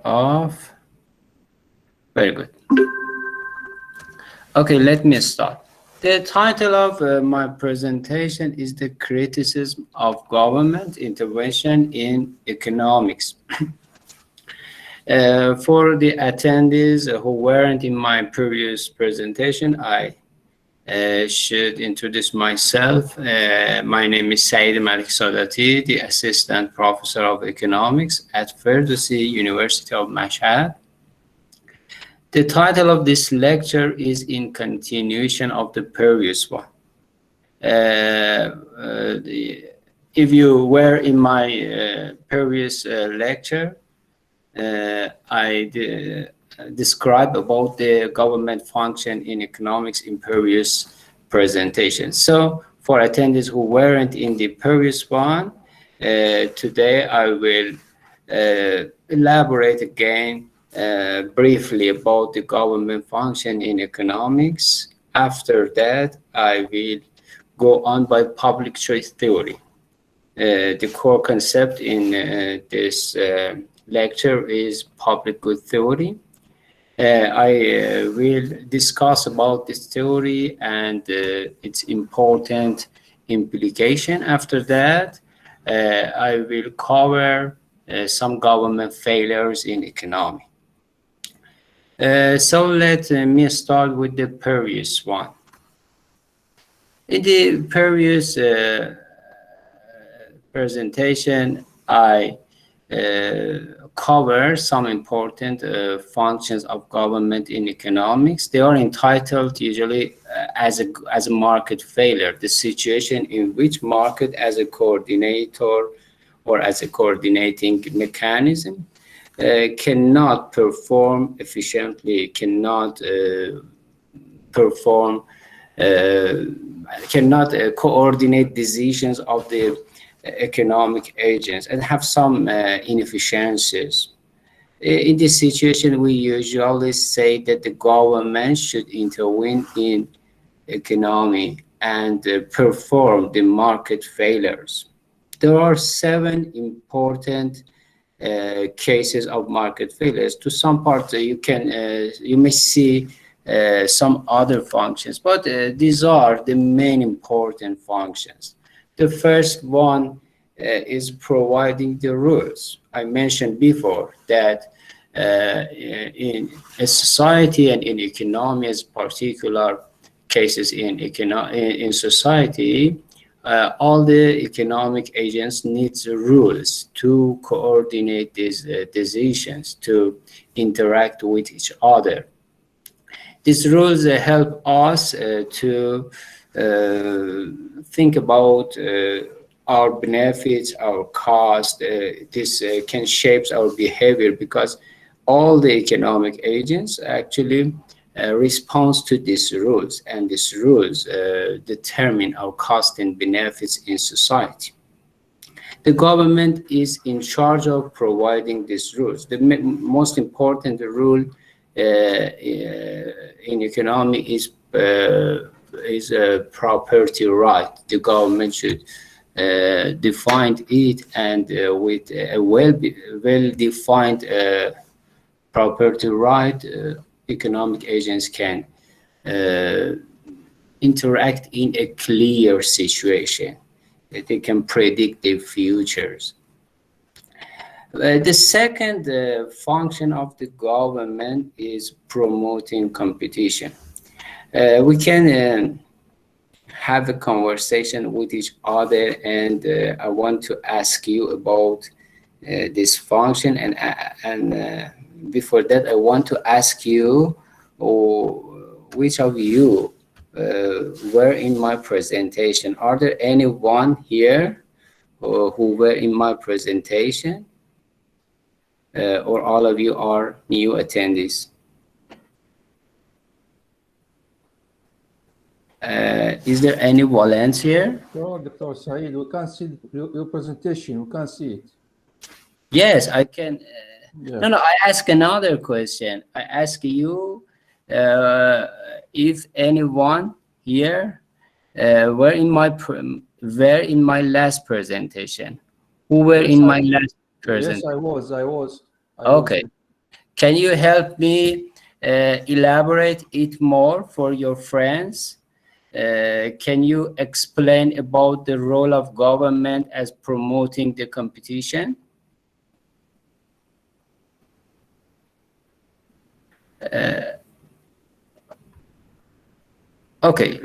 off. Very good. Okay, let me start. The title of my presentation is The Criticism of Government Intervention in Economics. For the attendees who weren't in my previous presentation, I should introduce myself. My name is Seyed Malek Sadati, the Assistant Professor of Economics at Ferdowsi University of Mashhad. The title of this lecture is in continuation of the previous one. If you were in my previous lecture, I described about the government function in economics in previous presentations. So for attendees who weren't in the previous one, today I will elaborate again briefly about the government function in economics. After that, I will go on by public choice theory. The core concept in this lecture is public good theory. I will discuss about this theory and its important implication. After that, I will cover some government failures in economy. So let me start with the previous one. In the previous presentation, I cover some important functions of government in economics. They are entitled usually as a market failure, the situation in which market as a coordinator or as a coordinating mechanism cannot perform efficiently, cannot coordinate decisions of the economic agents and have some inefficiencies. In this situation, we usually say that the government should intervene in economy and perform the market failures. There are 7 important cases of market failures. To some part, you may see some other functions, but these are the main important functions. The first one is providing the rules. I mentioned before that in a society and in economy, as particular cases in society, all the economic agents need rules to coordinate these decisions, to interact with each other. These rules help us to think about our benefits, our cost. This can shape our behavior because all the economic agents actually responds to these rules, and these rules determine our cost and benefits in society. The government is in charge of providing these rules. The most important rule in economy is a property right. The government should define it, and with a well-defined property right, economic agents can interact in a clear situation. They can predict the futures. The second function of the government is promoting competition. We can have a conversation with each other, and I want to ask you about this function, and before that I want to ask you which of you were in my presentation. Are there anyone here who were in my presentation, or all of you are new attendees? Is there any volunteer? No, Dr. Saeed, we can't see your presentation. We can't see it. Yes, I can. Yeah. No, I ask another question. I ask you if anyone here were in my last presentation. Who were Yes, in my last presentation? Yes, I was. Okay. Can you help me elaborate it more for your friends? Can you explain about the role of government as promoting the competition? Okay,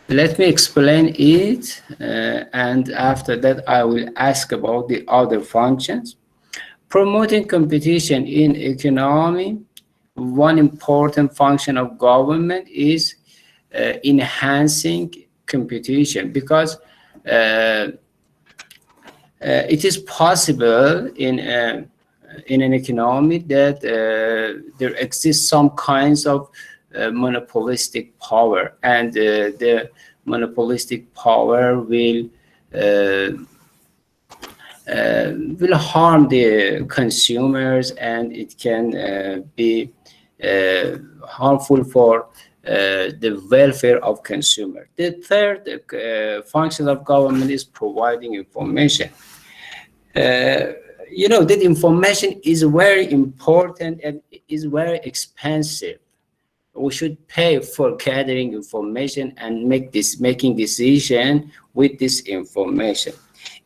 let me explain it, and after that I will ask about the other functions. Promoting competition in economy, one important function of government is enhancing competition, because it is possible in an economy that there exists some kinds of monopolistic power, and the monopolistic power will harm the consumers, and it can be harmful for the welfare of consumer. The third function of government is providing information. You know that information is very important and is very expensive. We should pay for gathering information and making decision with this information.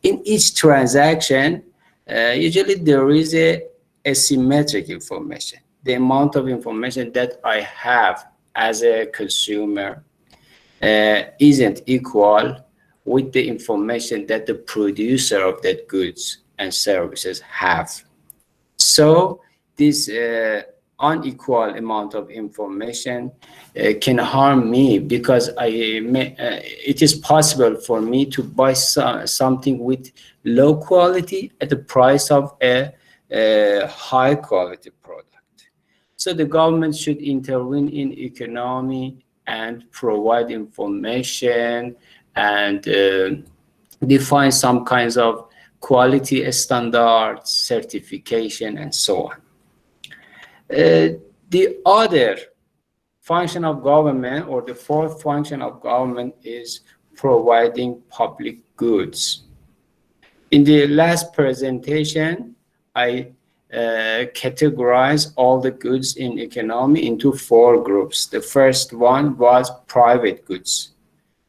In each transaction, usually there is a asymmetric information. The amount of information that I have as a consumer isn't equal with the information that the producer of that goods and services have. So this unequal amount of information can harm me, because it is possible for me to buy something with low quality at the price of a high quality product. So the government should intervene in economy and provide information and define some kinds of quality standards, certification, and so on. The other function of government, or the fourth function of government, is providing public goods. In the last presentation, I categorized all the goods in economy into 4 groups. The first one was private goods.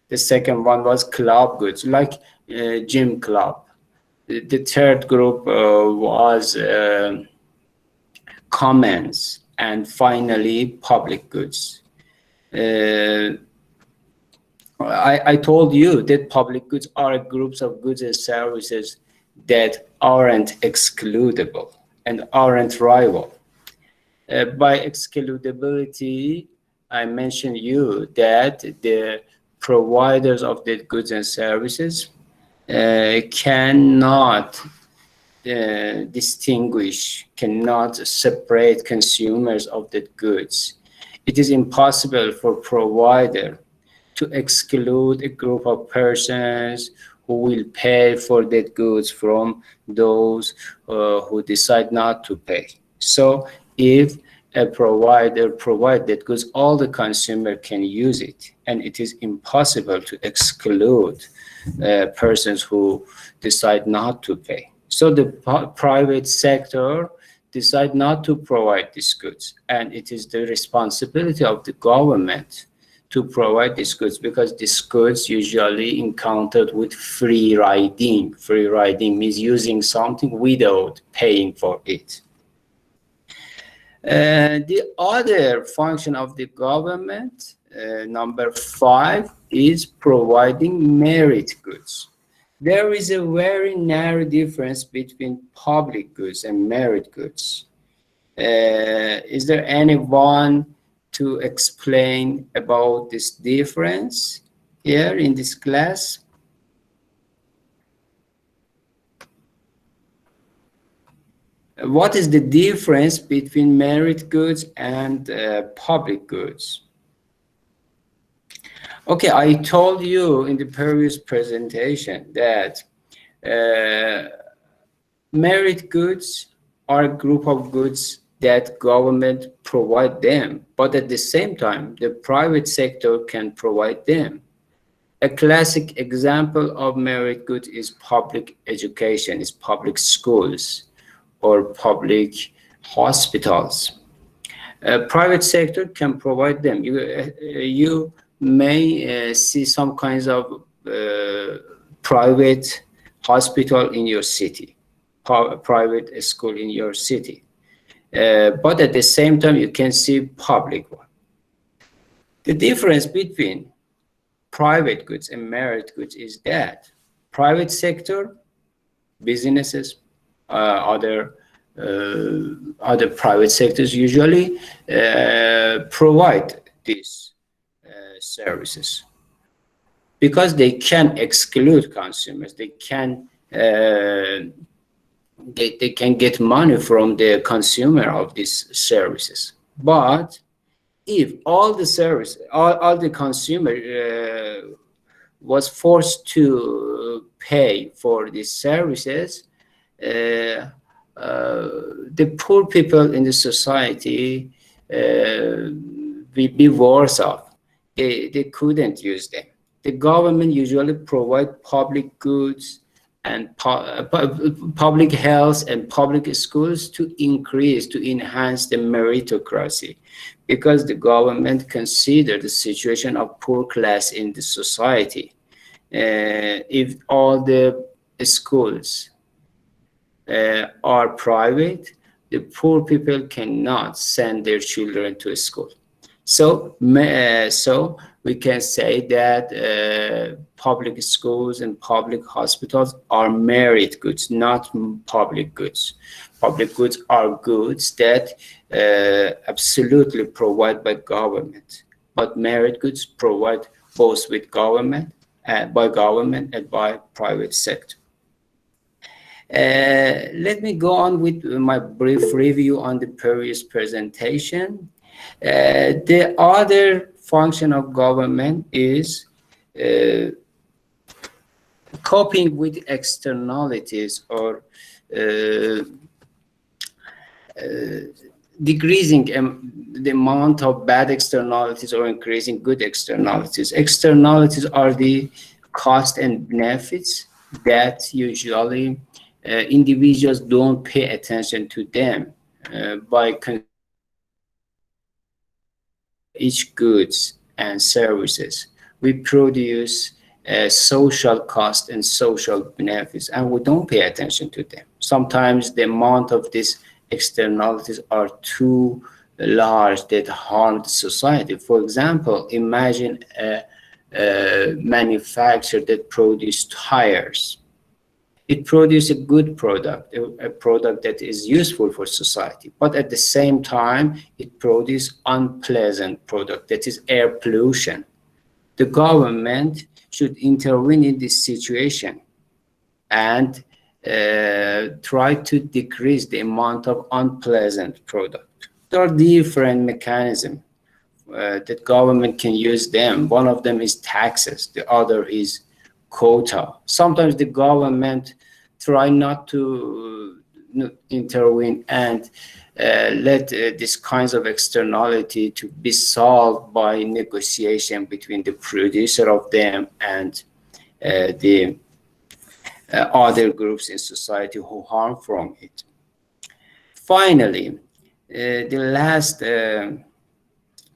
The second one was club goods, like gym club. The third group was commons, and finally public goods. I told you that public goods are groups of goods and services that aren't excludable and aren't rival. By excludability, I mentioned you that the providers of the goods and services cannot distinguish, cannot separate consumers of the goods. It is impossible for provider to exclude a group of persons who will pay for that goods from those who decide not to pay. So if a provider provides that goods, all the consumer can use it, and it is impossible to exclude persons who decide not to pay. So the private sector decide not to provide these goods, and it is the responsibility of the government to provide these goods, because these goods usually encountered with free riding. Free riding means using something without paying for it. The other function of the government, number 5, is providing merit goods. There is a very narrow difference between public goods and merit goods. Is there anyone to explain about this difference here in this class? What is the difference between merit goods and public goods? Okay, I told you in the previous presentation that merit goods are a group of goods that government provide them, but at the same time, the private sector can provide them. A classic example of merit goods is public education, is public schools or public hospitals. Private sector can provide them. You may see some kinds of private hospital in your city, private school in your city. But at the same time, you can see public one. The difference between private goods and merit goods is that private sector businesses, other private sectors usually provide these services because they can exclude consumers. They can they can get money from the consumer of these services. But if all the service, all the consumer was forced to pay for these services, the poor people in the society will be worse off. They couldn't use them. The government usually provide public goods and public health and public schools to enhance the meritocracy, because the government consider the situation of poor class in the society. If all the schools are private, the poor people cannot send their children to school. So we can say that public schools and public hospitals are merit goods, not public goods. Public goods are goods that absolutely provide by government, but merit goods provide both with government, by government and by private sector. Let me go on with my brief review on the previous presentation. The other function of government is coping with externalities, or decreasing the amount of bad externalities or increasing good externalities. Externalities are the cost and benefits that usually individuals don't pay attention to them by each goods and services. We produce social cost and social benefits, and we don't pay attention to them. Sometimes the amount of these externalities are too large that harm the society. For example, imagine a manufacturer that produces tires. It produces a good product, a product that is useful for society, but at the same time, it produces unpleasant product, that is air pollution. The government should intervene in this situation and try to decrease the amount of unpleasant product. There are different mechanisms that government can use them. One of them is taxes, the other is quota. Sometimes the government try not to intervene and let these kinds of externality to be solved by negotiation between the producer of them and the other groups in society who harm from it. Finally, the last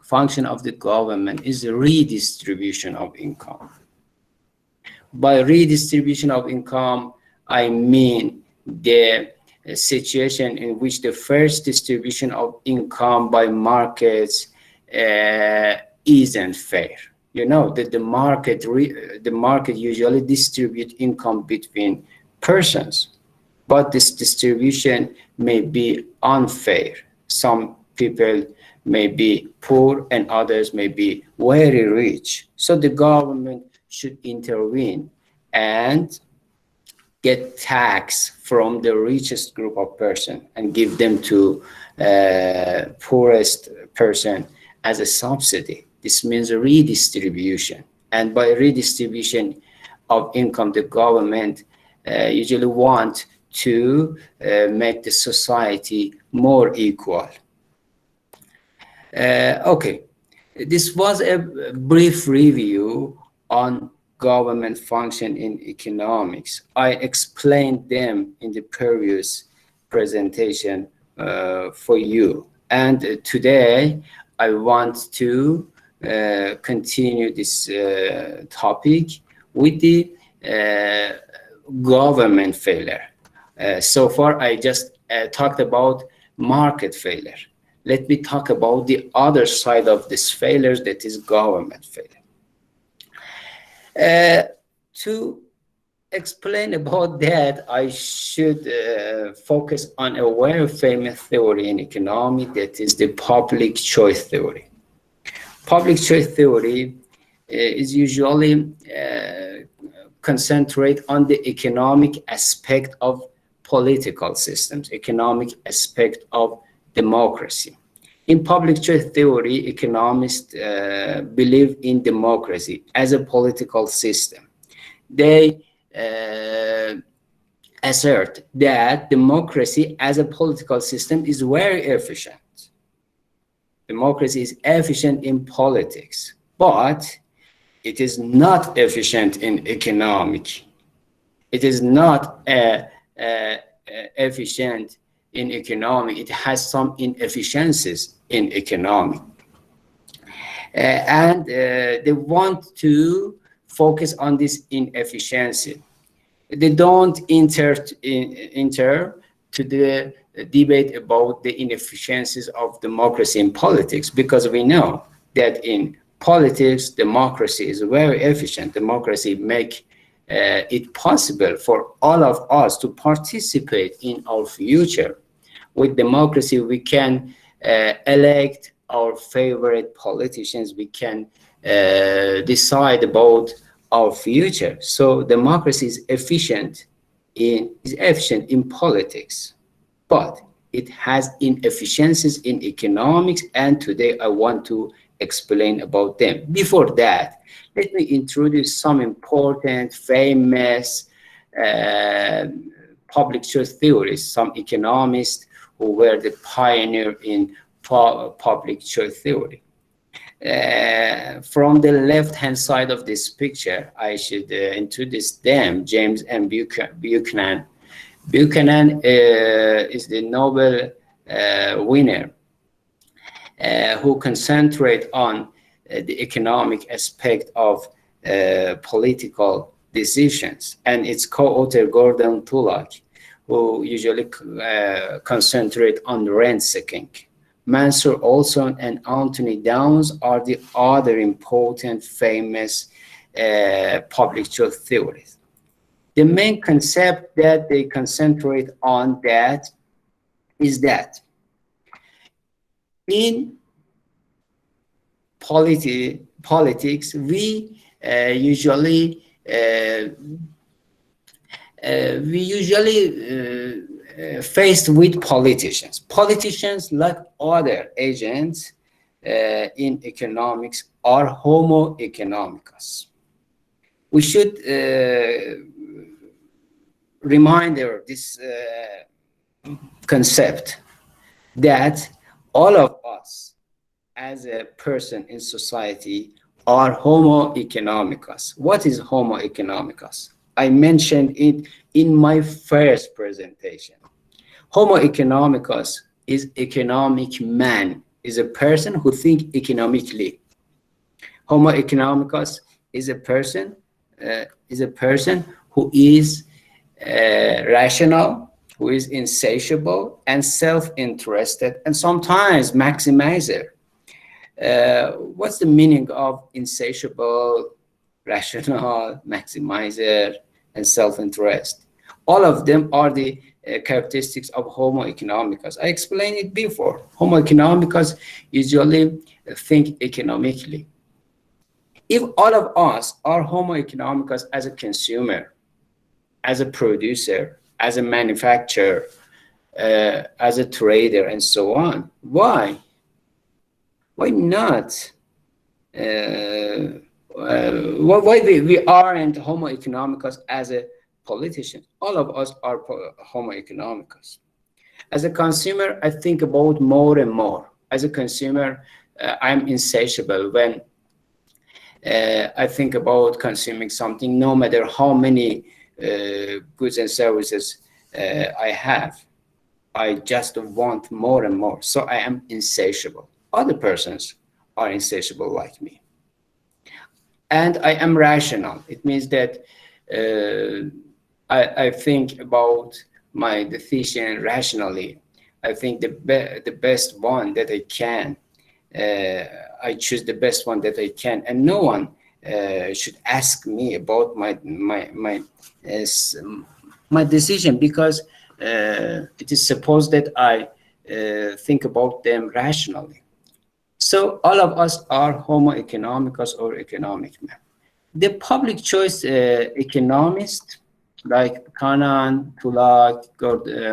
function of the government is the redistribution of income. By redistribution of income, I mean the situation in which the first distribution of income by markets isn't fair. You know that the market usually distribute income between persons, but this distribution may be unfair. Some people may be poor and others may be very rich. So the government should intervene and get tax from the richest group of person and give them to poorest person as a subsidy. This means a redistribution. And by redistribution of income, the government usually want to make the society more equal. Okay, this was a brief review on government function in economics. I explained them in the previous presentation for you. And today I want to continue this topic with the government failure. So far, I just talked about market failure. Let me talk about the other side of this failure, that is government failure. To explain about that, I should focus on a very famous theory in economy, that is the public choice theory. Public choice theory is usually concentrate on the economic aspect of political systems, economic aspect of democracy. In public choice theory, economists believe in democracy as a political system. They assert that democracy as a political system is very efficient. Democracy is efficient in politics, but it is not efficient in economic. It is not efficient in economic. It has some inefficiencies in economic. And they want to focus on this inefficiency. They don't enter to the debate about the inefficiencies of democracy in politics, because we know that in politics, democracy is very efficient. Democracy make it possible for all of us to participate in our future. With democracy, we can elect our favorite politicians. We can decide about our future. So democracy is efficient in politics, but it has inefficiencies in economics, and today I want to explain about them. Before that, let me introduce some important, famous public choice theories, some economists who were the pioneer in public choice theory. From the left-hand side of this picture, I should introduce them, James and Buchanan. Buchanan is the Nobel winner who concentrate on the economic aspect of political decisions, and its co-author Gordon Tullock, who usually concentrate on rent-seeking. Mansur Olson and Anthony Downs are the other important famous public choice theories. The main concept that they concentrate on that is that in politics, we usually faced with politicians. Politicians, like other agents in economics, are homo economicus. We should remind this concept that all of us as a person in society are homo economicus. What is homo economicus? I mentioned it in my first presentation. Homo economicus is economic man, is a person who thinks economically. Homo economicus is a person who is rational, who is insatiable and self-interested, and sometimes maximizer. What's the meaning of insatiable, rational, maximizer, and self-interest? All of them are the characteristics of Homo economicus. I explained it before. Homo economicus usually think economically. If all of us are Homo economicus as a consumer, as a producer, as a manufacturer, as a trader, and so on, why? Why not? Why we aren't Homo economicus as a politician? All of us are Homo economicus. As a consumer, I think about more and more. As a consumer, I'm insatiable when I think about consuming something, no matter how many goods and services I have. I just want more and more. So I am insatiable. Other persons are insatiable like me. And I am rational. It means that I think about my decision rationally. I think the best one that I can. I choose the best one that I can, and no one should ask me about uh, my decision, because it is supposed that I think about them rationally. So all of us are homo economicus or economic men. The public choice economists like Kanan, Tulak,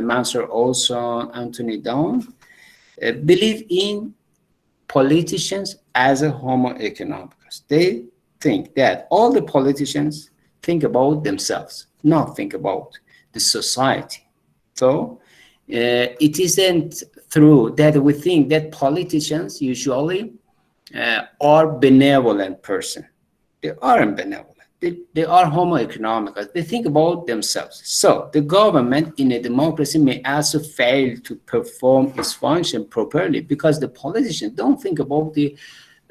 Mansur Olson, Anthony Down believe in politicians as a homo economicus. They think that all the politicians think about themselves, not think about the society. So it isn't true that we think that politicians usually are benevolent person. They aren't benevolent. They are homo economicus. They think about themselves. So the government in a democracy may also fail to perform its function properly because the politicians don't think about the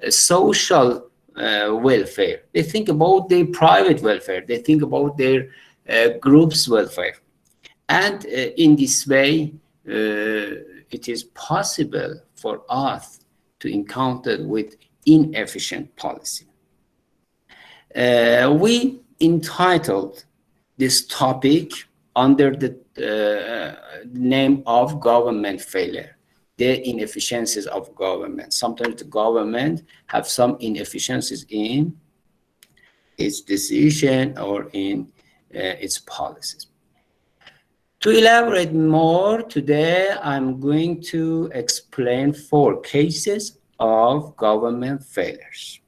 social welfare. They think about their private welfare. They think about their group's welfare. And in this way, it is possible for us to encounter with inefficient policy. We entitled this topic under the name of government failure, the inefficiencies of government. Sometimes the government have some inefficiencies in its decision or in its policies. To elaborate more today, I'm going to explain 4 cases of government failures.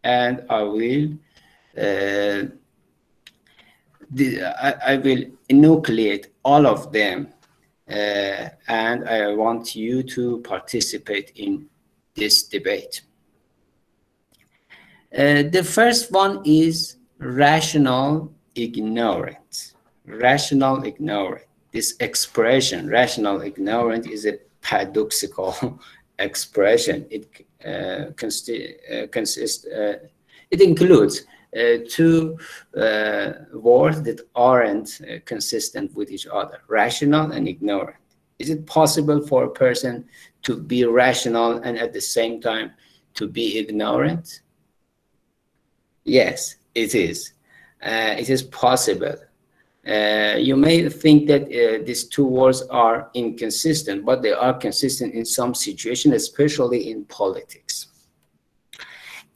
And I will I will enucleate all of them, and I want you to participate in this debate. The first one is rational ignorance. Rational ignorance. This expression, rational ignorance, is a paradoxical expression. It consists. It includes 2 words that aren't consistent with each other: rational and ignorant. Is it possible for a person to be rational and at the same time to be ignorant? Yes, it is. It is possible. You may think that these 2 words are inconsistent, but they are consistent in some situations, especially in politics.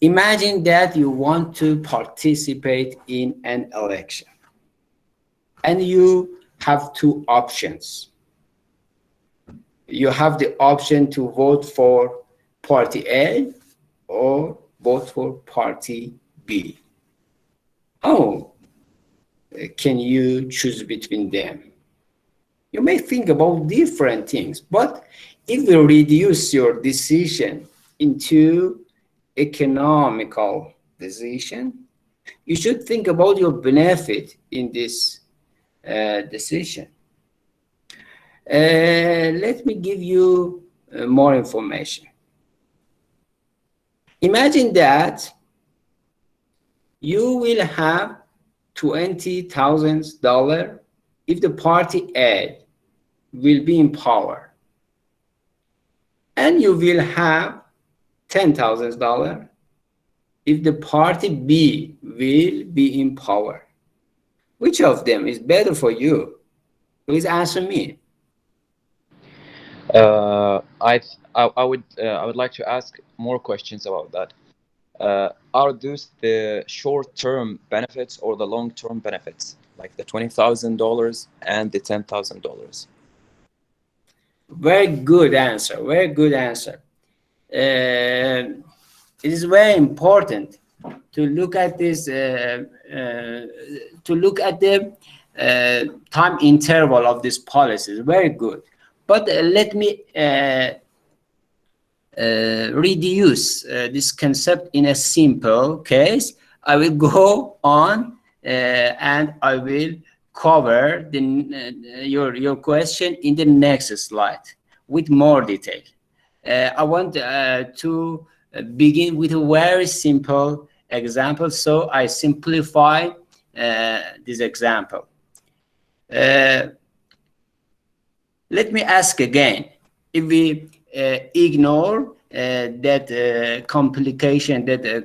Imagine that you want to participate in an election, and you have 2 options. You have the option to vote for party A or vote for party B. How can you choose between them? You may think about different things, but if we reduce your decision into economical decision, you should think about your benefit in this decision. Let me give you more information. Imagine that you will have $20,000 if the party A will be in power, and you will have $10,000 if the party B will be in power. Which of them is better for you? Please answer me. I would like to ask more questions about that. Are those the short-term benefits or the long-term benefits, like the $20,000 and the $10,000? Very good answer. Very good answer. It is very important to look at this, to look at the time interval of this policy. Very good. But let me reduce this concept in a simple case. I will go on and I will cover your question in the next slide with more detail. I want to begin with a very simple example, so I simplify this example. Let me ask again, if we ignore that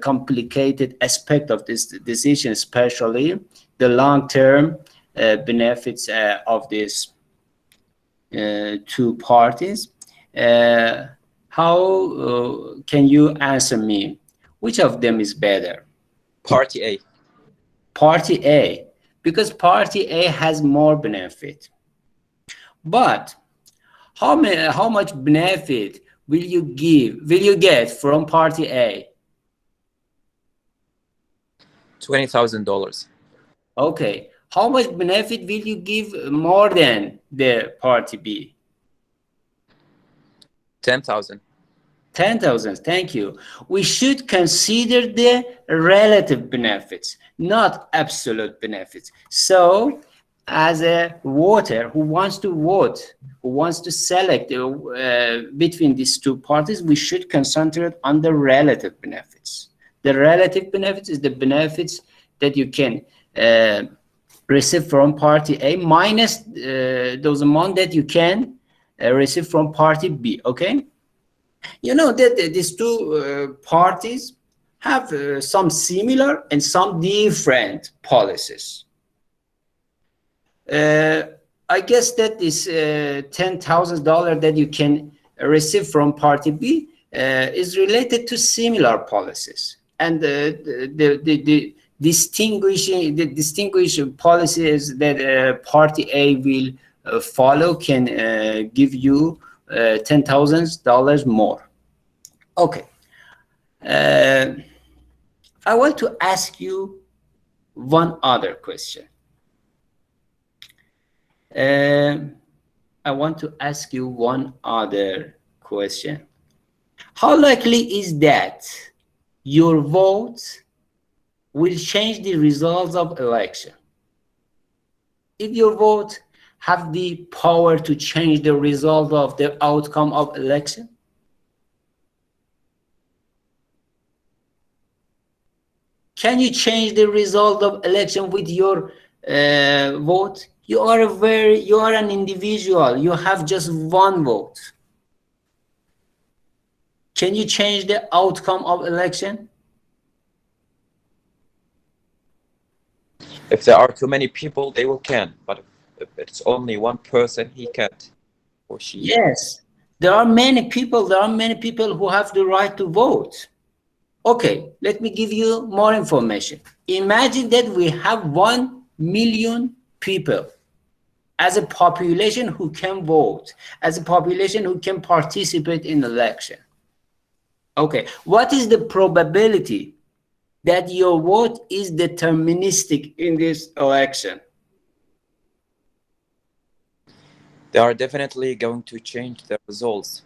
complicated aspect of this decision, especially the long-term benefits of these two parties, how can you answer me? Which of them is better? Party A. Party A, because Party A has more benefit. But how much benefit will you get from Party A? $20,000. Okay. How much benefit will you give more than the Party B? 10,000. 10,000. Thank you. We should consider the relative benefits, not absolute benefits. So, as a voter who wants to vote, who wants to select between these two parties, we should concentrate on the relative benefits. The relative benefits is the benefits that you can receive from Party A minus those amount that you can receive from Party B. Okay. You know that these two parties have some similar and some different policies. I guess that this $10,000 that you can receive from Party B is related to similar policies, and the distinguishing policies that Party A will follow can give you $10,000 more. Okay. I want to ask you one other question. How likely is that your vote will change the results of election? If your vote have the power to change the result of the outcome of election? Can you change the result of election with your vote? You are an individual. You have just one vote. Can you change the outcome of election? If there are too many people, they can. But if it's only one person, he can't, or she. Yes, there are many people who have the right to vote. Okay, let me give you more information. Imagine that we have 1 million people as a population who can vote, as a population who can participate in election. Okay, what is the probability that your vote is deterministic in this election? They are definitely going to change the results.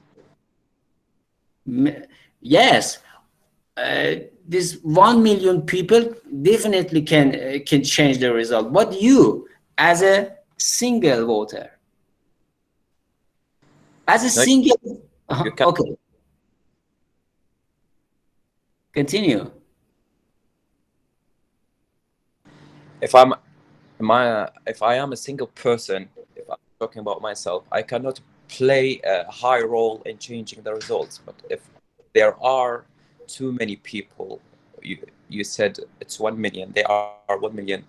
Yes, this 1 million people definitely can change the result. But you, as a single voter, okay, continue. If I am a single person, if I'm talking about myself, I cannot play a high role in changing the results. But if there are too many people, you said it's 1 million, they are 1 million,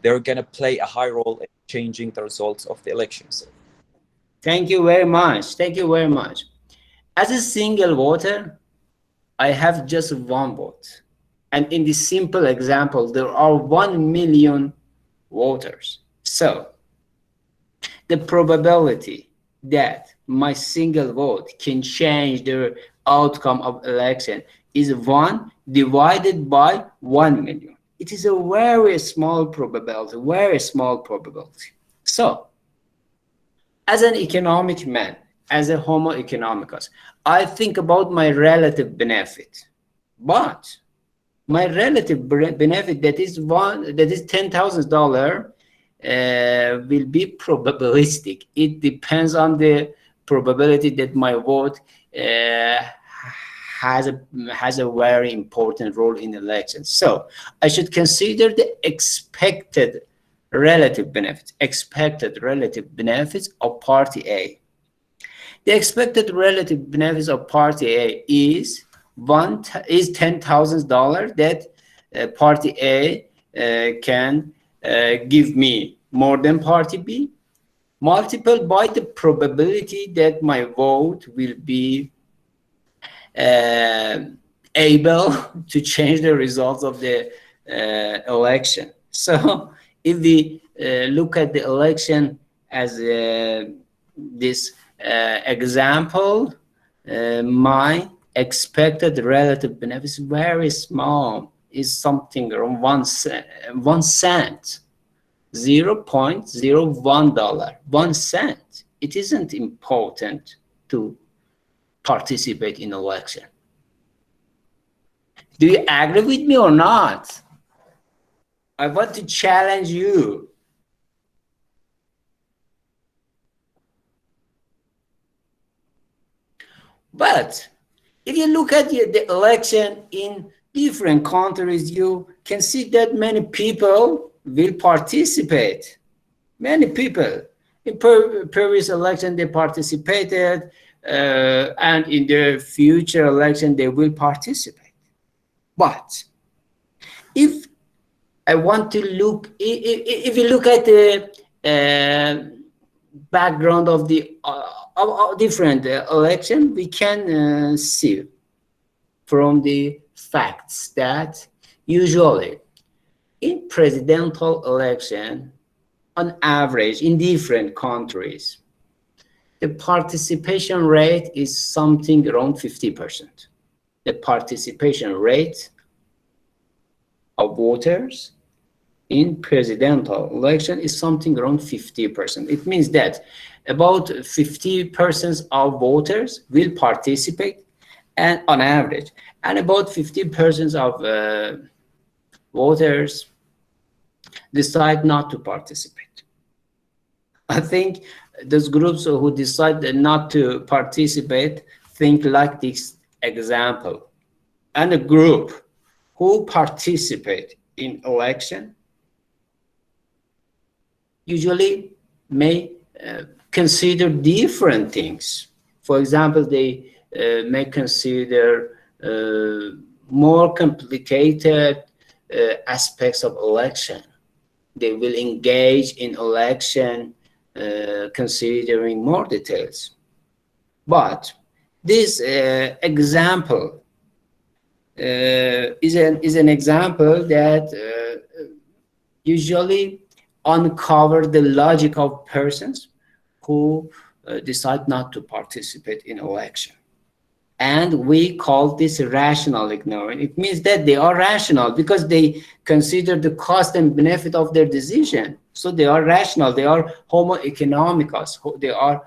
they're going to play a high role in changing the results of the elections. Thank you very much. Thank you very much. As a single voter, I have just one vote. And in this simple example, there are 1 million voters. So the probability that my single vote can change the outcome of election is 1 divided by 1 million. It is a very small probability, very small probability. So, as an economic man, as a homo economicus, I think about my relative benefit. But my relative benefit, that is $10,000, will be probabilistic. It depends on the probability that my vote has a very important role in elections. So I should consider the expected relative benefits of party A. The expected relative benefits of party A is $10,000 that party A can give me more than party B, multiplied by the probability that my vote will be able to change the results of the election. So if we look at the election as this example, my expected relative benefit is very small, is something around 1 cent, $0.01, 1 cent. It isn't important to participate in election. Do you agree with me or not? I want to challenge you. But if you look at the election in different countries, you can see that many people will participate. Many people. In previous election, they participated, and in the future election, they will participate. But if I want to look, if you look at the background of the different election, we can see from the facts that usually in presidential election, on average, in different countries, the participation rate is something around 50%. The participation rate of voters in presidential election is something around 50%. It means that about 50% of voters will participate, and on average, and about 50% of voters decide not to participate. I think those groups who decide not to participate think like this example. And a group who participate in election usually may consider different things. For example, they may consider more complicated aspects of election. They will engage in election considering more details. But this example is an example that usually uncover the logic of persons who decide not to participate in election. And we call this rational ignorance. It means that they are rational because they consider the cost and benefit of their decision. So they are rational. They are homo economicus. They are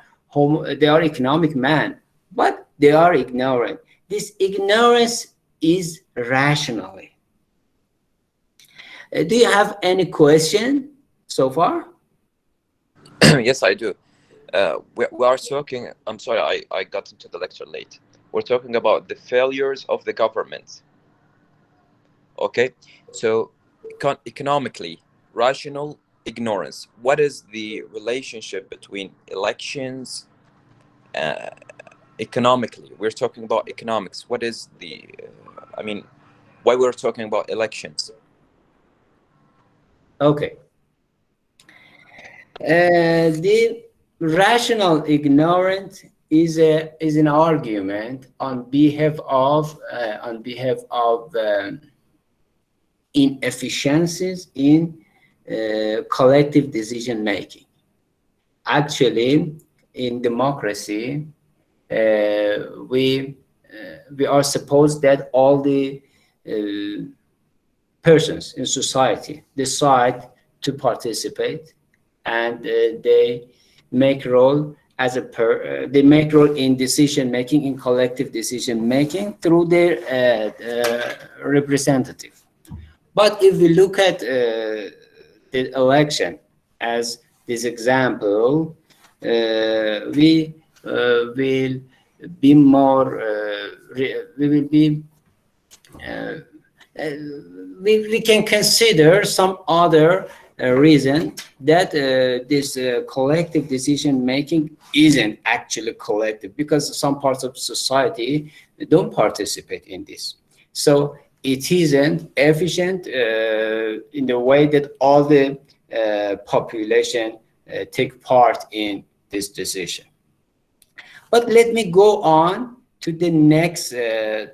economic man, but they are ignorant. This ignorance is rationally. Do you have any question so far? Yes, I do. We are talking, I'm sorry, I got into the lecture late. We're talking about the failures of the government. Okay, so economically, rational ignorance. What is the relationship between elections economically? We're talking about economics. What is the, why we're talking about elections? Okay. The rational ignorance is an argument on behalf of inefficiencies in collective decision making. Actually, in democracy, we are supposed that all the persons in society decide to participate, and they make role as they make role in decision making, in collective decision making through their representative. But if we look at the election, as this example, we will be more, we will be, we can consider some other reason that this collective decision making isn't actually collective, because some parts of society don't participate in this. So it isn't efficient in the way that all the population take part in this decision. But let me go on to the next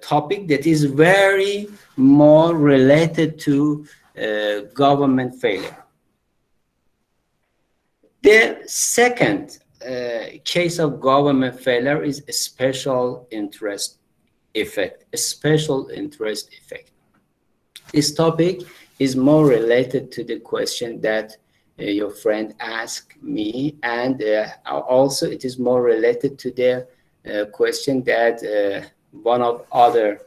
topic that is very more related to government failure. The second case of government failure is a special interest effect. A special interest effect. This topic is more related to the question that your friend asked me, and also it is more related to the question that one of other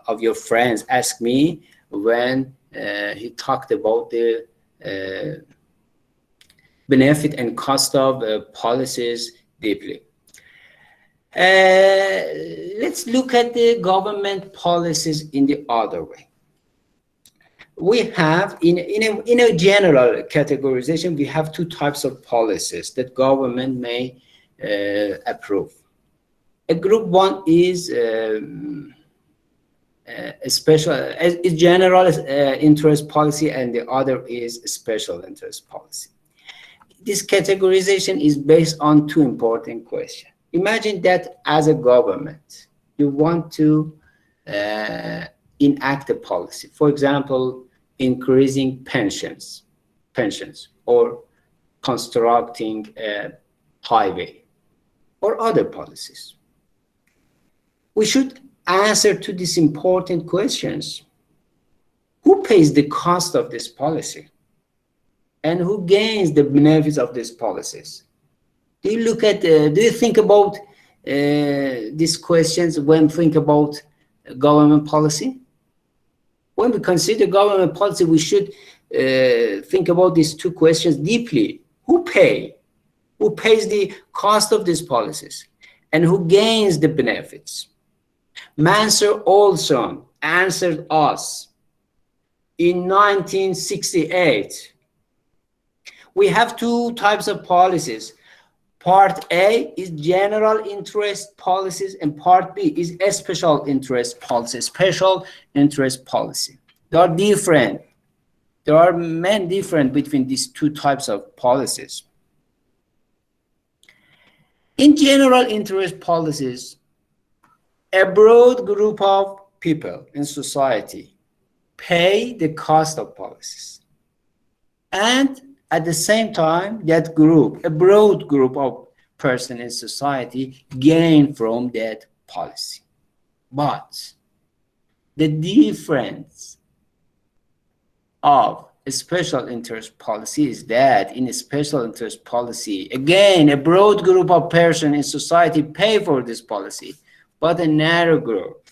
of your friends asked me when he talked about the benefit and cost of policies deeply. Let's look at the government policies in the other way. We have, in a general categorization, we have two types of policies that government may approve. A group one is a special, a general interest policy, and the other is a special interest policy. This categorization is based on two important questions. Imagine that as a government, you want to enact a policy. For example, increasing pensions, or constructing a highway, or other policies. We should answer to these important questions. Who pays the cost of this policy? And who gains the benefits of these policies? Do you look at, do you think about these questions when think about government policy? When we consider government policy, we should think about these two questions deeply. Who pays the cost of these policies? And who gains the benefits? Mansur Olson answered us in 1968. We have two types of policies. Part A is general interest policies, and Part B is a special interest policy. Special interest policy. They are different. There are many different between these two types of policies. In general interest policies, a broad group of people in society pay the cost of policies. And at the same time, that group, a broad group of persons in society, gain from that policy. But the difference of a special interest policy is that in a special interest policy, again, a broad group of persons in society pay for this policy, but a narrow group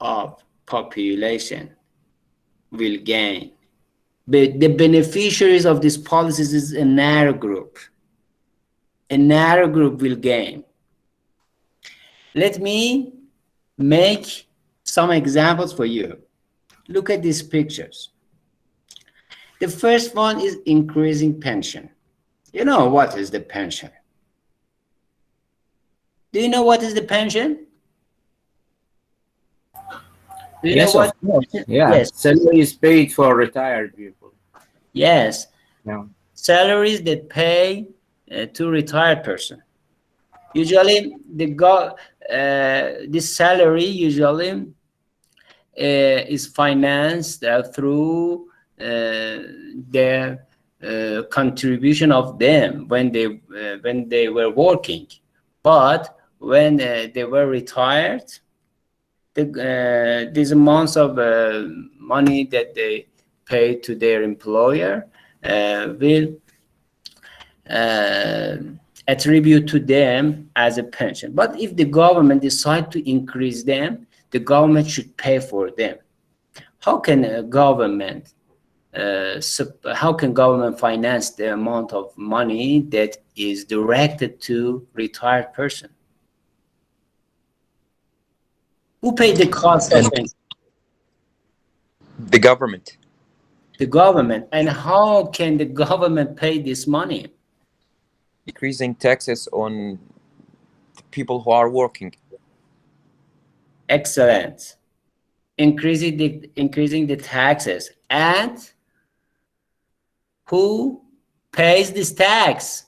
of population will gain. But the beneficiaries of these policies is a narrow group. A narrow group will gain. Let me make some examples for you. Look at these pictures. The first one is increasing pension. You know what is the pension? Do you know what is the pension? Yes, of course. Yeah. Yes. Salary is paid for retired people. Yes. Yeah. Salaries that pay to retired person. Usually, this salary usually is financed through their contribution of them when they were working. But when they were retired, these amounts of money that they pay to their employer will attribute to them as a pension. But if the government decides to increase them, the government should pay for them. How can a government how can government finance the amount of money that is directed to retired person? Who paid the cost of it? The government. The government. And how can the government pay this money? Decreasing taxes on the people who are working. Excellent. Increasing the taxes. And who pays this tax?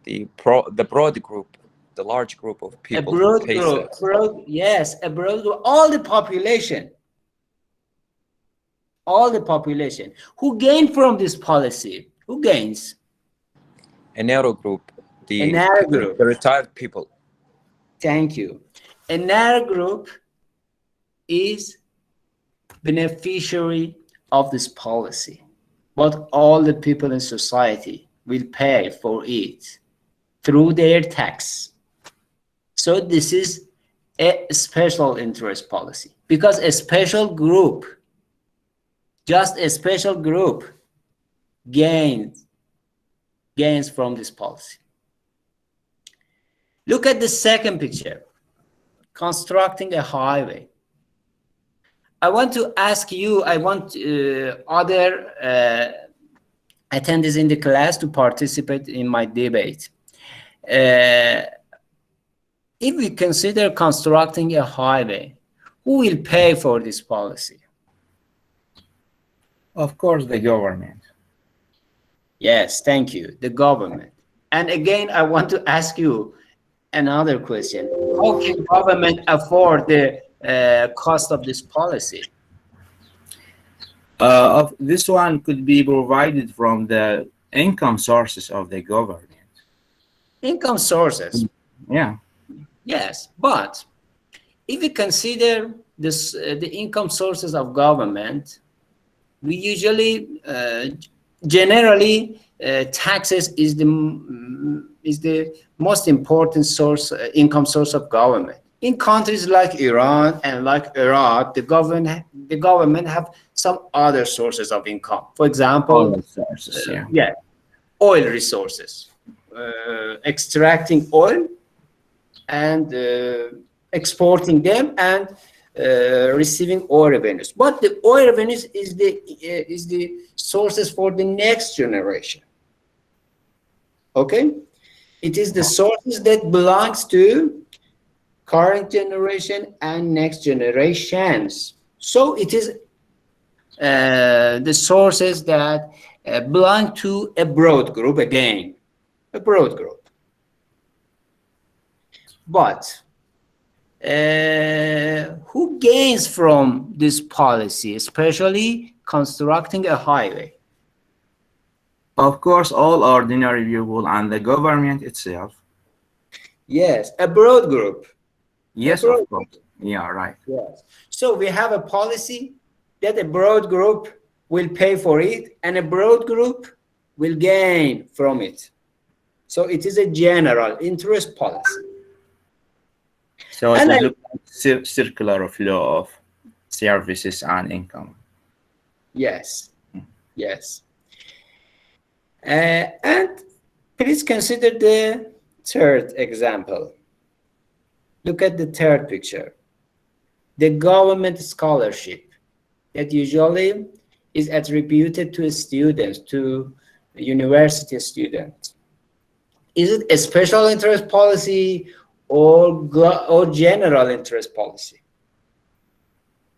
The broad group, the large group of people. A broad pays group. that. Yes, a broad group. All the population. All the population. Who gain from this policy? Who gains? A narrow group. A narrow group. The retired people. Thank you. A narrow group is beneficiary of this policy, but all the people in society will pay for it through their tax. So this is a special interest policy, because a special group, just a special group gains from this policy. Look at the second picture, constructing a highway. I want to ask you, I want other attendees in the class to participate in my debate. If we consider constructing a highway, who will pay for this policy? Of course, the government. Yes, thank you, the government. And again, I want to ask you another question. How can government afford the cost of this policy? Of this one could be provided from the income sources of the government. Income sources. Yeah. Yes, but if we consider this, the income sources of government, we usually, generally, taxes is the most important source, income source of government. In countries like Iran and like Iraq, the government have some other sources of income. For example, Oil sources, oil resources, extracting oil and exporting them and receiving oil revenues. But the oil revenues is the sources for the next generation. Okay, it is the sources that belongs to current generation and next generations. So it is the sources that belong to a broad group, again, a broad group. But who gains from this policy, especially constructing a highway? Of course, all ordinary people and the government itself. Yes, a broad group. Yes, of course. Yeah, right. Yes. So we have a policy that a broad group will pay for it and a broad group will gain from it. So it is a general interest policy. So it is a circular flow of services and income. Yes, yes. And please consider the third example. Look at the third picture. The government scholarship that usually is attributed to students, to university students. Is it a special interest policy or general interest policy?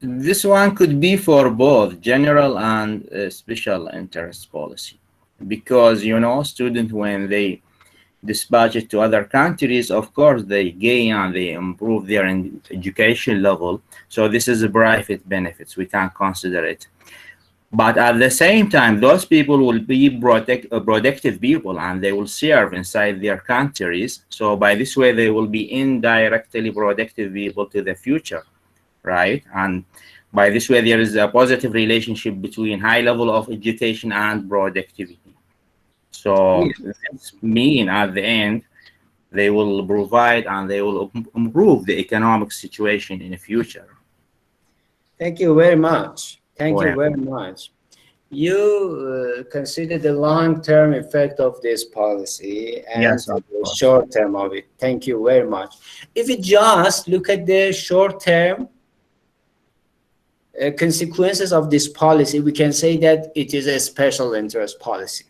This one could be for both general and special interest policy, because students, when they dispatch it to other countries, of course they gain and they improve their education level. So this is a private benefits, we can't consider it. But at the same time, those people will be productive people and they will serve inside their countries. So by this way, they will be indirectly productive people to the future, right? And by this way, there is a positive relationship between high level of education and productivity. So this means at the end, they will provide and they will improve the economic situation in the future. Thank you very much. Thank you very much. You consider the long-term effect of this policy and Yes, of the course. short-term of it. Thank you very much. If we just look at the short-term consequences of this policy, we can say that it is a special interest policy.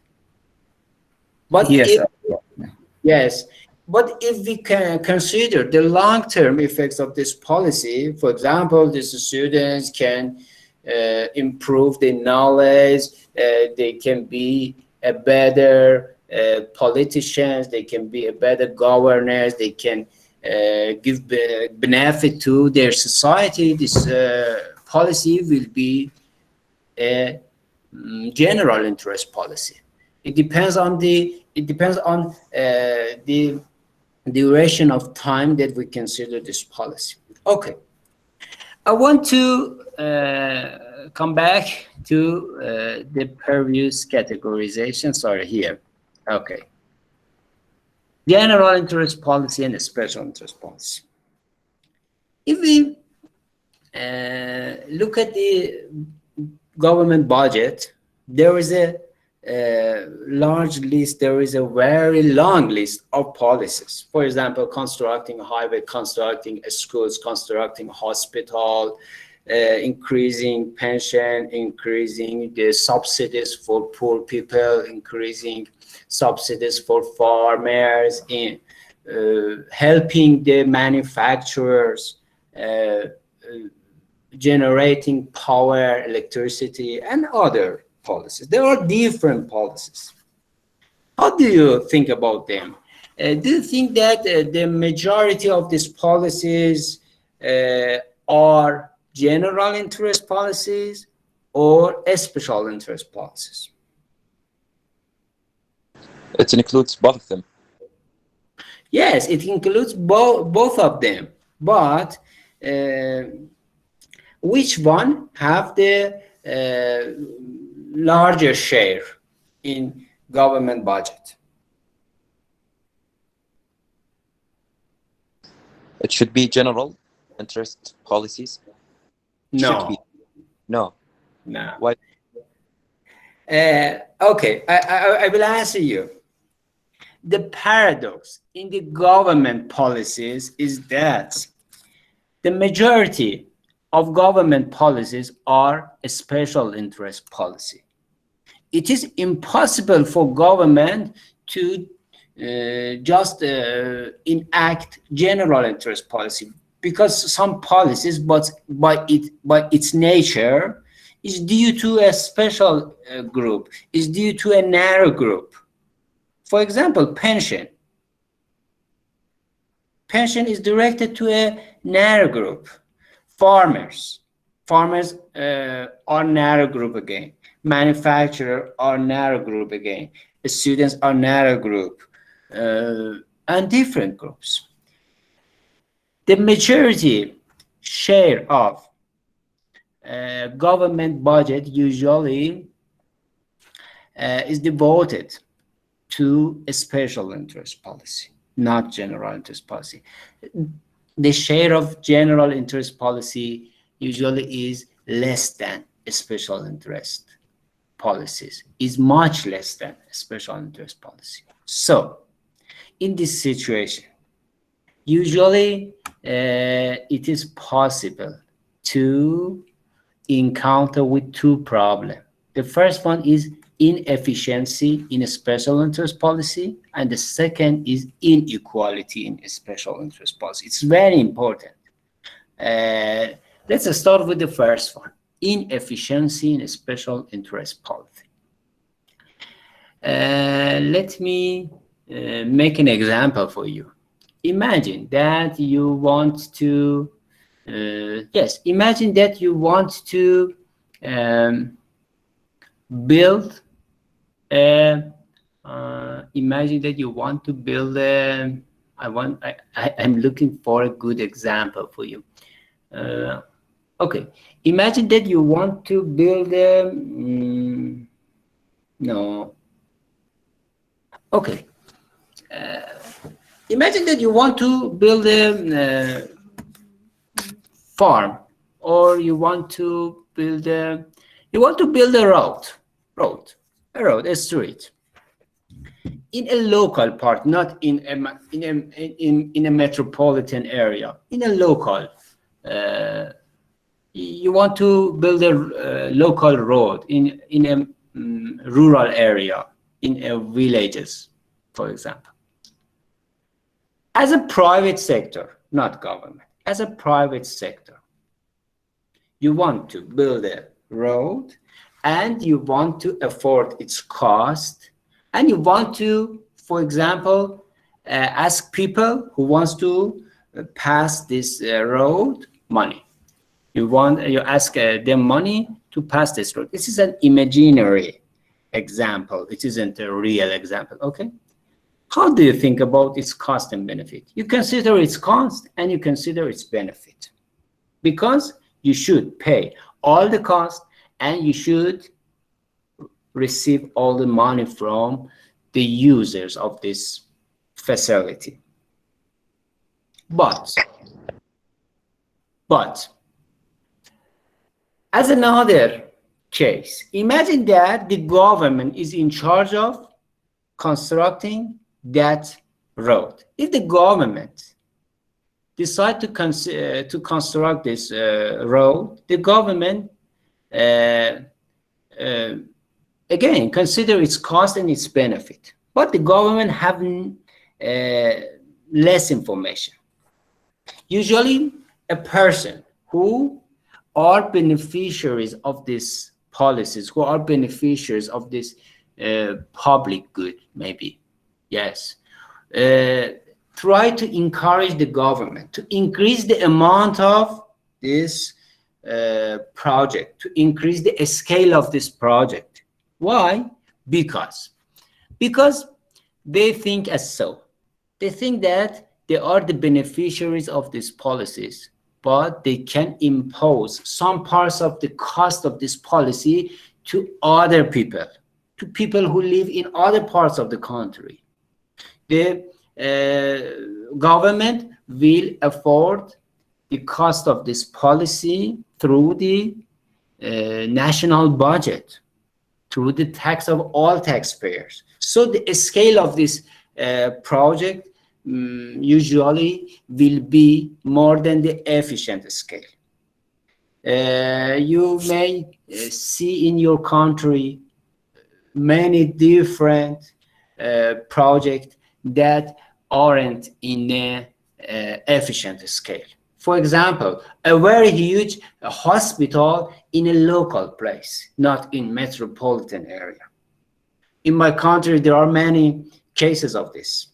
But Yes, if, of course. yes, but if we can consider the long-term effects of this policy, for example, the students can improve their knowledge, they can be a better politicians, they can be a better governors, they can give benefit to their society. This policy will be a general interest policy. It depends on the duration of time that we consider this policy. Okay, I want to come back to the previous categorization. Sorry, here. Okay, general interest policy and special interest policy. If we look at the government budget, there is a large list, there is a very long list of policies. For example, constructing a highway, constructing schools, constructing a hospital, increasing pension, increasing the subsidies for poor people, increasing subsidies for farmers, in helping the manufacturers, generating power, electricity, and other policies. There are different policies. How do you think about them? Do you think that the majority of these policies are general interest policies or special interest policies? It includes both of them. Yes, it includes both of them, but which one have the larger share in government budget? It should be general interest policies. No. Should be. No. No. Why? Okay, I will answer you. The paradox in the government policies is that the majority of government policies are a special interest policy. It is impossible for government to just enact general interest policy, because some policies, but by its nature, is due to a special group, is due to a narrow group. For example, pension. Pension is directed to a narrow group. Farmers are narrow group again. Manufacturer are narrow group again. The students are narrow group, and different groups. The majority share of government budget usually is devoted to a special interest policy, not general interest policy. The share of general interest policy usually is less than special interest policies, is much less than special interest policy. So in this situation, usually it is possible to encounter with two problems. The first one is inefficiency in a special interest policy, and the second is inequality in a special interest policy. It's very important. Let's start with the first one, inefficiency in a special interest policy. Let me make an example for you. Imagine that you want to imagine that you want to build imagine that you want to build I'm looking for a good example for you. Okay, imagine that you want to build imagine that you want to build a farm, or you want to build You want to build a street in a local part, not in a metropolitan area, in a local. You want to build a local road in a rural area, in a villages, for example. As a private sector, not government, as a private sector, you want to build a road and you want to afford its cost, and you want to, for example, ask people who wants to pass this road money. You ask them money to pass this road. This is an imaginary example. It isn't a real example, okay? How do you think about its cost and benefit? You consider its cost and you consider its benefit, because you should pay all the cost and you should receive all the money from the users of this facility. But as another case, imagine that the government is in charge of constructing that road. If the government decide to construct this road, the government again consider its cost and its benefit, but the government have less information. Usually a person who are beneficiaries of these policies, who are beneficiaries of this public good, maybe, yes, try to encourage the government to increase the amount of this project, to increase the scale of this project. Why? Because they think as so. They think that they are the beneficiaries of these policies, but they can impose some parts of the cost of this policy to other people, to people who live in other parts of the country. The government will afford the cost of this policy through the national budget, through the tax of all taxpayers. So the scale of this project usually will be more than the efficient scale. You may see in your country many different projects that aren't in an efficient scale. For example, a very huge hospital in a local place, not in metropolitan area. In my country, there are many cases of this.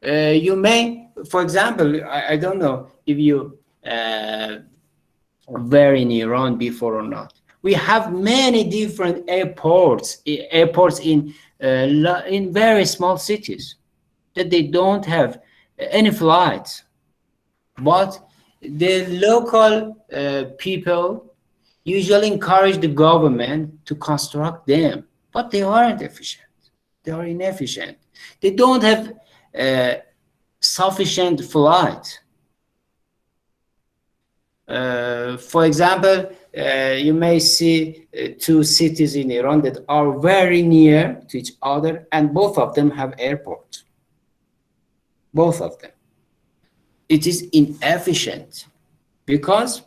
You may, for example, I don't know if you were in Iran before or not. We have many different airports in very small cities that they don't have any flights. But the local people usually encourage the government to construct them, but they aren't efficient. They are inefficient. They don't have sufficient flight. For example, you may see two cities in Iran that are very near to each other, and both of them have airports. Both of them. It is inefficient because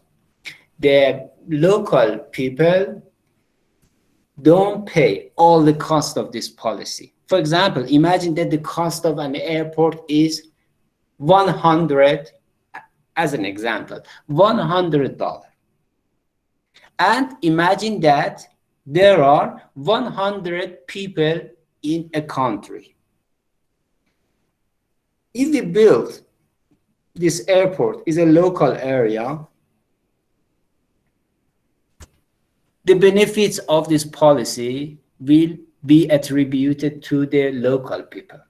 the local people don't pay all the cost of this policy. For example, imagine that the cost of an airport is $100, as an example, $100. And imagine that there are 100 people in a country. If we build this airport is a local area, the benefits of this policy will be attributed to the local people.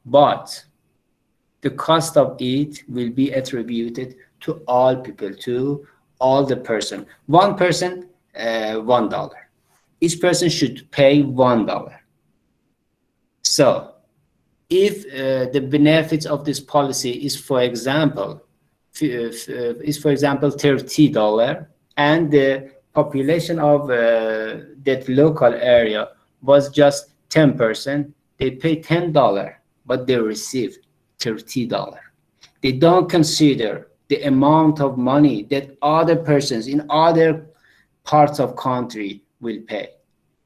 But the cost of it will be attributed to all people, to all the person. One person, $1. Each person should pay $1. So if the benefits of this policy is, for example, $30, and the population of that local area was just 10%, they pay $10, but they receive $30. They don't consider the amount of money that other persons in other parts of country will pay.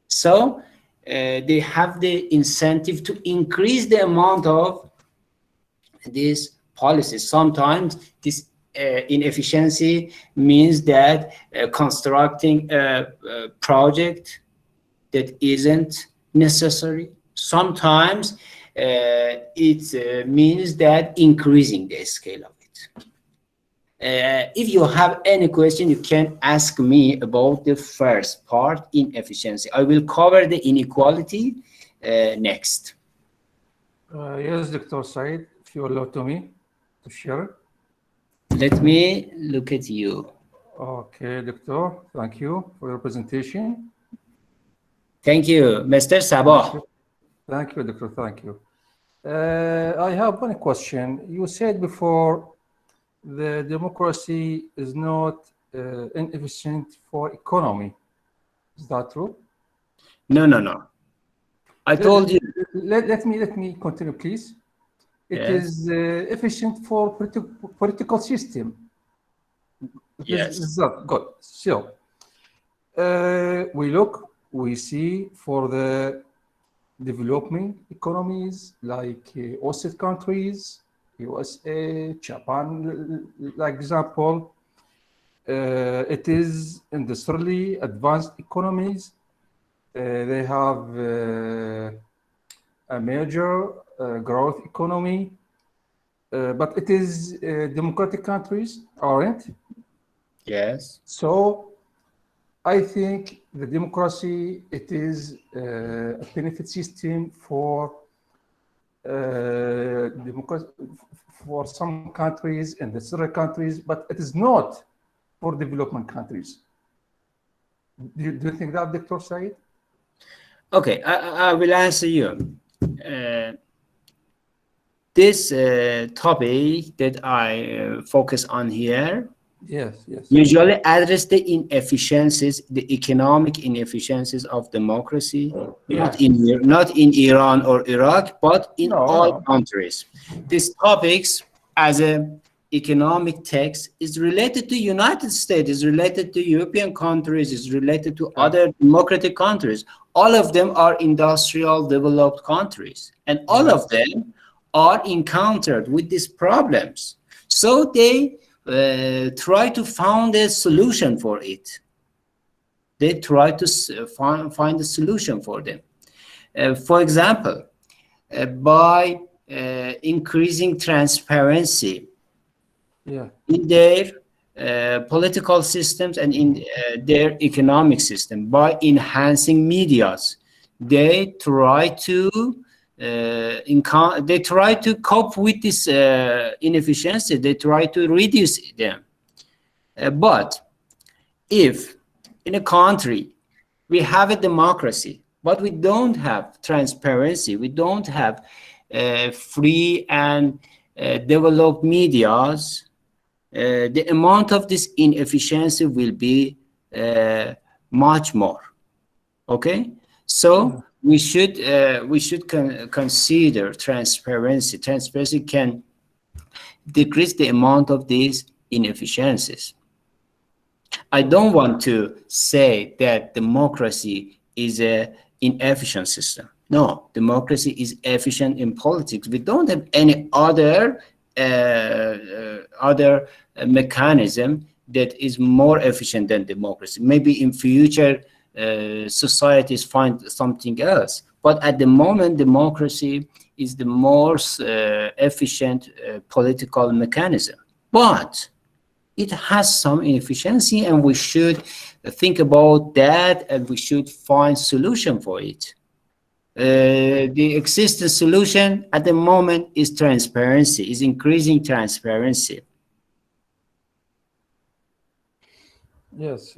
So they have the incentive to increase the amount of these policies. Sometimes this inefficiency means that constructing a project that isn't necessary. Sometimes it means that increasing the scale of it. If you have any question, you can ask me about the first part, inefficiency. I will cover the inequality next. Yes, Dr. Said, if you allow to me to share. Let me look at you. Okay, Doctor, thank you for your presentation. Thank you, Mr. Sabah. Thank you, Doctor, thank you. I have one question. You said before the democracy is not inefficient for economy. Is that true? No, no, no. I told you. Let me continue, please. It Yes. is efficient for political system. Yes. Is that good? So we see for the developing economies like OSCE countries, USA, Japan, like example, it is industrially advanced economies. They have a major growth economy, but it is democratic countries, aren't? Yes. So I think the democracy, it is a benefit system for for some countries and the third countries, but it is not for development countries. Do you think that, Dr. Said? Okay, I will answer you. This topic that I focus on here Yes. usually address the inefficiencies, the economic inefficiencies of democracy, not in Iran or Iraq, but in all countries. These topics, as a economic text, is related to United States, is related to European countries, is related to other democratic countries. All of them are industrial developed countries, and all of them are encountered with these problems. So they try to find a solution for it. They try to find a solution for them. For example, by increasing transparency in their political systems and in their economic system, by enhancing medias, they try to cope with this inefficiency. They try to reduce them. But if in a country we have a democracy, but we don't have transparency, we don't have free and developed medias, the amount of this inefficiency will be much more. Okay, so we should consider transparency. Transparency can decrease the amount of these inefficiencies. I don't want to say that democracy is an inefficient system. No, democracy is efficient in politics. We don't have any other mechanism that is more efficient than democracy. Maybe in future societies find something else, but at the moment democracy is the most efficient political mechanism. But it has some inefficiency, and we should think about that, and we should find solution for it. The existing solution at the moment is transparency, is increasing transparency. Yes.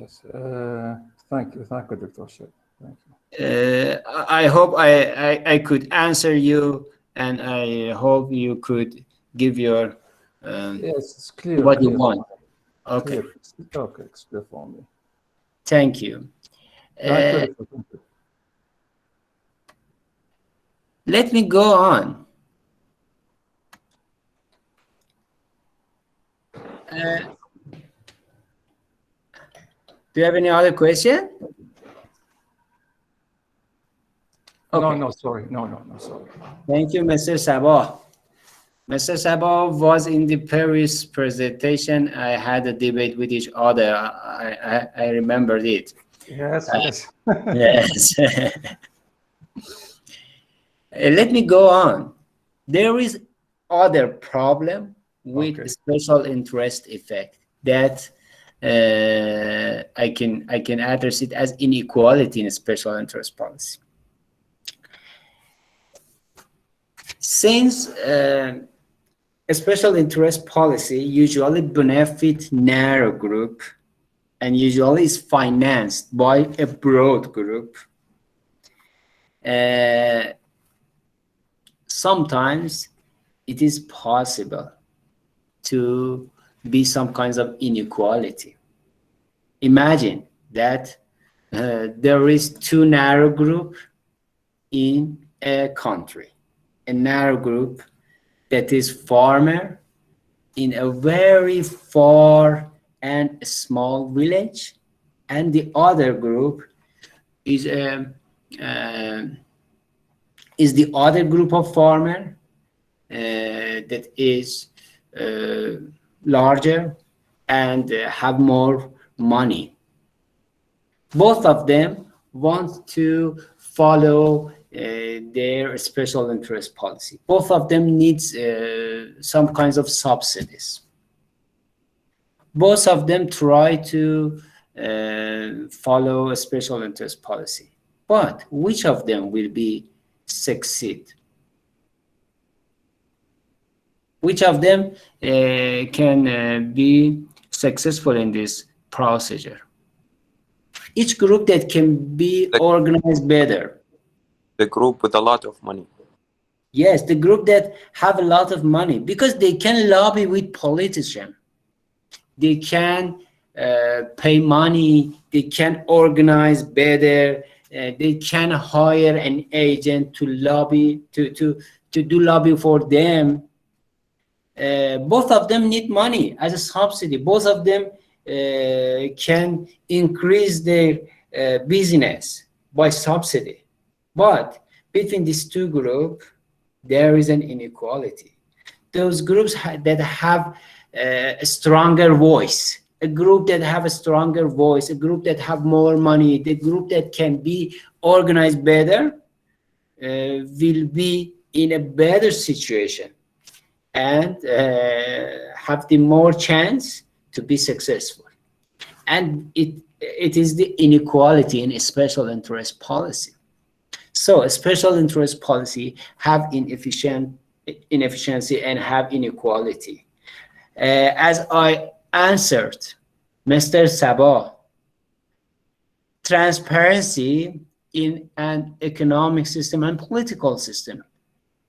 Thank you, Dr. Said. Thank you. I hope I could answer you, and I hope you could give your yes, it's clear. what you want. Okay. Okay, it's clear for me. Thank you. Thank you. Let me go on. Do you have any other question? Okay. No, sorry. No, sorry. Thank you, Mr. Sabah. Mr. Sabah was in the Paris presentation. I had a debate with each other. I remembered it. Yes. Yes. Let me go on. There is other problem with special interest effect that I can address it as inequality in special interest policy. Since a special interest policy usually benefit narrow group and usually is financed by a broad group, sometimes it is possible to be some kinds of inequality. Imagine that there is two narrow group in a country. A narrow group that is farmer in a very far and small village, and the other group is the other group of farmer that is larger and have more money. Both of them want to follow their special interest policy. Both of them needs some kinds of subsidies. Both of them try to follow a special interest policy. But which of them will succeed? Which of them can be successful in this procedure? Each group that can be organized better. The group with a lot of money. Yes, the group that have a lot of money, because they can lobby with politicians. They can pay money. They can organize better. They can hire an agent to lobby to do lobby for them. Both of them need money as a subsidy. Both of them can increase their business by subsidy. But between these two groups, there is an inequality. Those groups that have a stronger voice, a group that have a stronger voice, a group that have more money, the group that can be organized better will be in a better situation and have the more chance to be successful. And it is the inequality in a special interest policy. So a special interest policy have inefficiency and have inequality. As I answered Mr. Sabah, transparency in an economic system and political system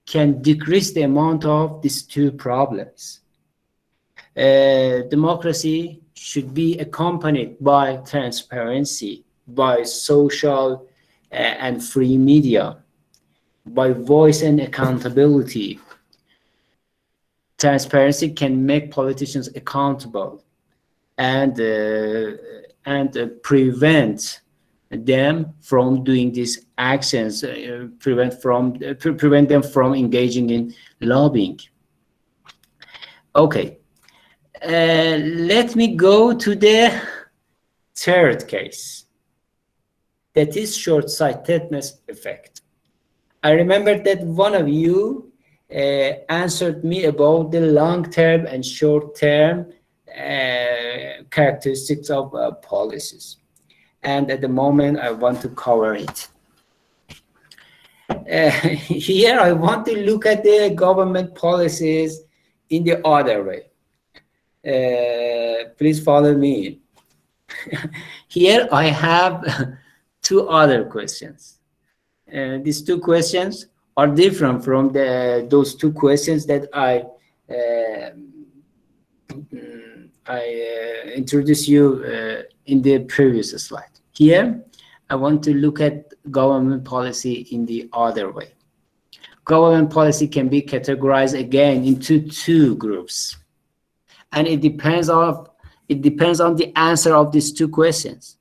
can decrease the amount of these two problems. Democracy should be accompanied by transparency, by social and free media, by voice and accountability. Transparency can make politicians accountable and prevent them from doing these actions, prevent them from engaging in lobbying. Okay, let me go to the third case. That is short-sightedness effect. I remember that one of you answered me about the long-term and short-term characteristics of policies. And at the moment, I want to cover it. Here, I want to look at the government policies in the other way. Please follow me. Here, I have two other questions. These two questions are different from I introduced you in the previous slide. Here, I want to look at government policy in the other way. Government policy can be categorized again into two groups, and it depends on the answer of these two questions.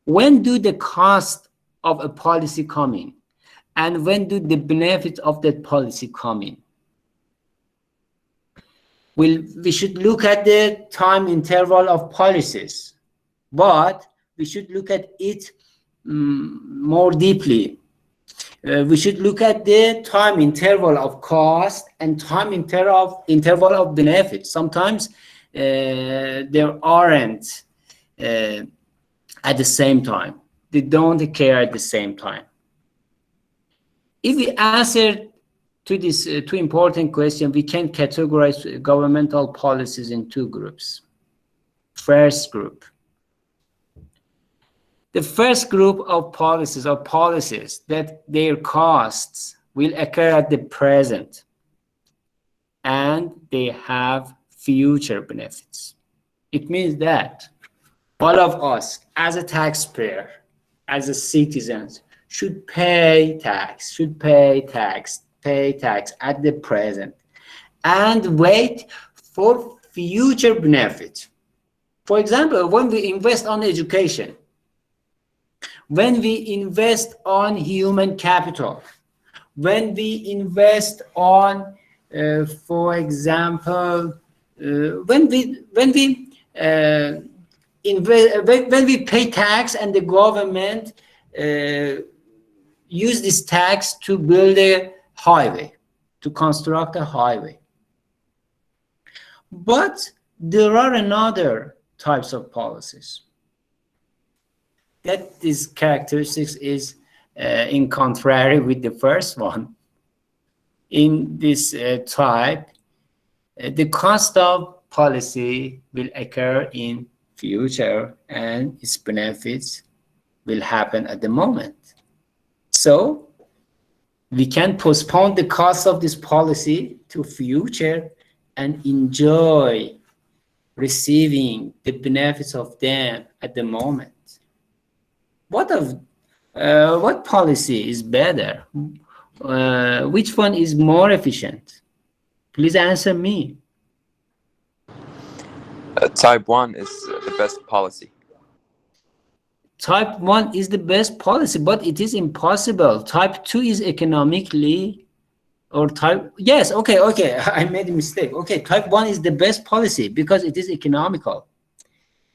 When do the cost of a policy come in, and when do the benefits of that policy come in? We should look at the time interval of policies, but we should look at it more deeply. We should look at the time interval of cost and time interval of benefits. Sometimes there aren't at the same time. They don't occur at the same time. If we answer to this two important question, we can categorize governmental policies in two groups. First group. The first group of policies are policies that their costs will occur at the present and they have future benefits. It means that all of us as a taxpayer, as a citizens, should pay tax at the present and wait for future benefit. For example, when we invest on education, when we invest on human capital, when we invest on, for example, when we pay tax and the government use this tax to build a highway, to construct a highway. But there are another types of policies that this characteristics is in contrary with the first one. In this type, the cost of policy will occur in future and its benefits will happen at the moment. So we can postpone the cost of this policy to future and enjoy receiving the benefits of them at the moment. What policy is better? Which one is more efficient? Please answer me. Type 1 is the best policy. Type 1 is the best policy, but it is impossible. Type 2 is economically, or type, yes, okay, I made a mistake. Okay, type 1 is the best policy because it is economical.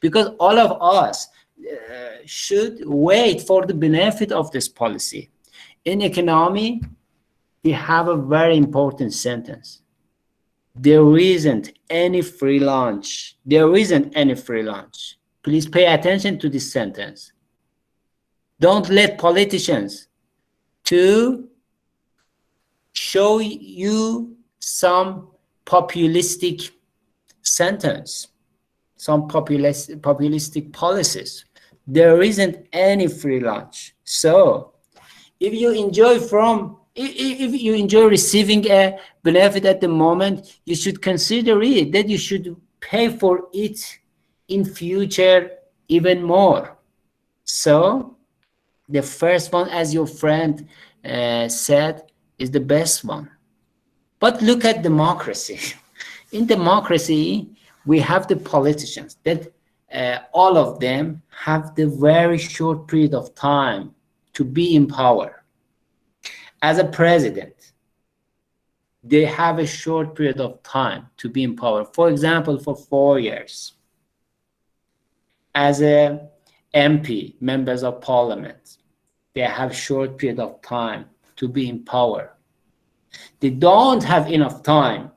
Because all of us should wait for the benefit of this policy. In economy, we have a very important sentence. There isn't any free lunch. There isn't any free lunch. Please pay attention to this sentence. Don't let politicians to show you some populistic sentence, some populistic policies. There isn't any free lunch. So if you enjoy receiving a benefit at the moment, you should consider it that you should pay for it in future even more. So the first one, as your friend said, is the best one. But look at democracy. In democracy, we have the politicians that all of them have the very short period of time to be in power. As a president, they have a short period of time to be in power. For example, for 4 years. As a MP, members of parliament, they have short period of time to be in power. They don't have enough time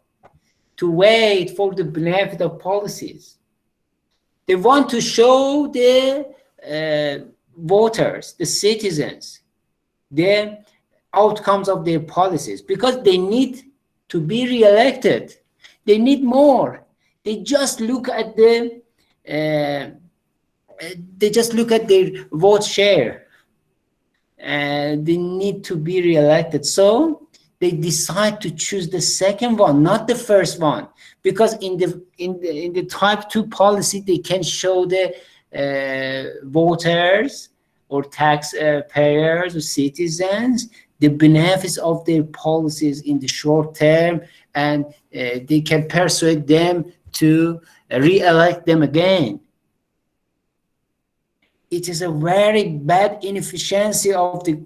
to wait for the benefit of policies. They want to show the voters, the citizens, the outcomes of their policies because they need to be re-elected. They need more. They just look at the their vote share. They need to be re-elected. So they decide to choose the second one, not the first one, because in the type 2 policy they can show the voters or taxpayers or citizens the benefits of their policies in the short term, and they can persuade them to re-elect them again. It is a very bad inefficiency of the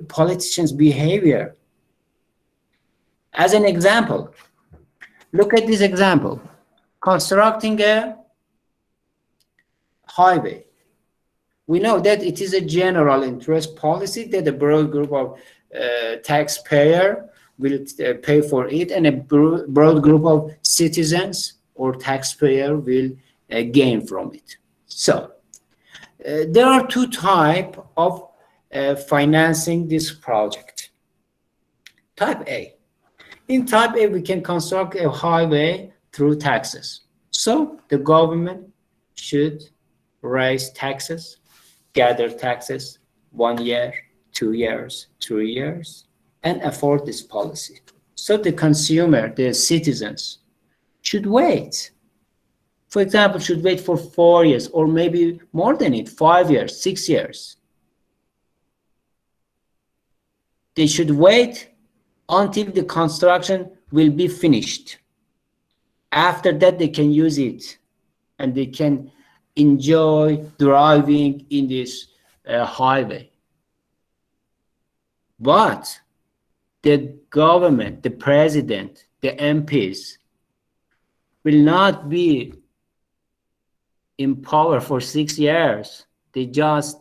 politicians' behavior. As an example, look at this example. Constructing a highway. We know that it is a general interest policy that a broad group of taxpayer will pay for it, and a broad group of citizens or taxpayer will gain from it. So there are two types of financing this project. Type A. In type A, we can construct a highway through taxes. So the government should raise taxes, gather taxes 1 year, 2 years, 3 years, and afford this policy. So the consumer, the citizens, should wait. For example, should wait for 4 years, or maybe more than it, 5 years, 6 years. They should wait until the construction will be finished. After that, they can use it, and they can enjoy driving in this highway. But the government, the president, the MPs will not be in power for 6 years. They just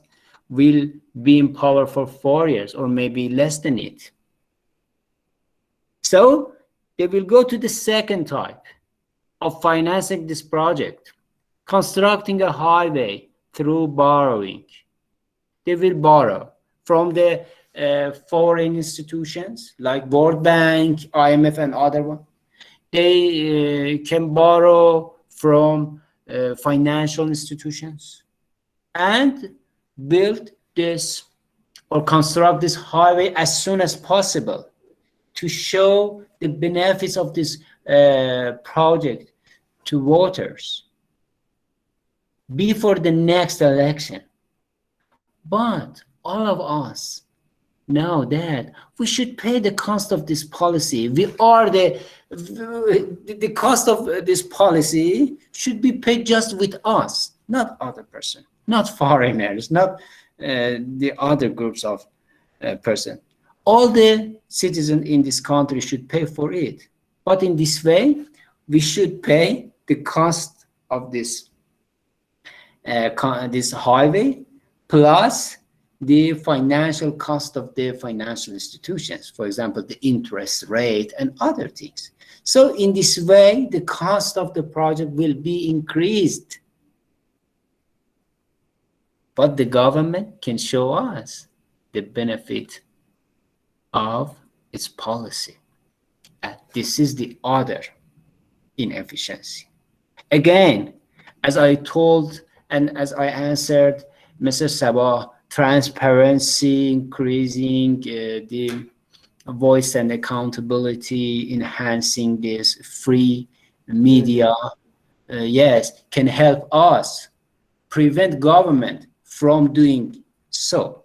will be in power for 4 years, or maybe less than it. So they will go to the second type of financing this project, constructing a highway through borrowing. They will borrow from the foreign institutions like World Bank, IMF, and other ones. They can borrow from financial institutions and build this or construct this highway as soon as possible to show the benefits of this project to voters before the next election. But all of us know that we should pay the cost of this policy. The cost of this policy should be paid just with us, not other person, not foreigners, not the other groups of person. All the citizens in this country should pay for it. But in this way, we should pay the cost of this highway plus the financial cost of the financial institutions, for example, the interest rate and other things. So in this way, the cost of the project will be increased. But the government can show us the benefit of its policy. And this is the other inefficiency. Again, as I told and as I answered Mr. Sabah, transparency, increasing the voice and accountability, enhancing this free media, yes, can help us prevent government from doing so.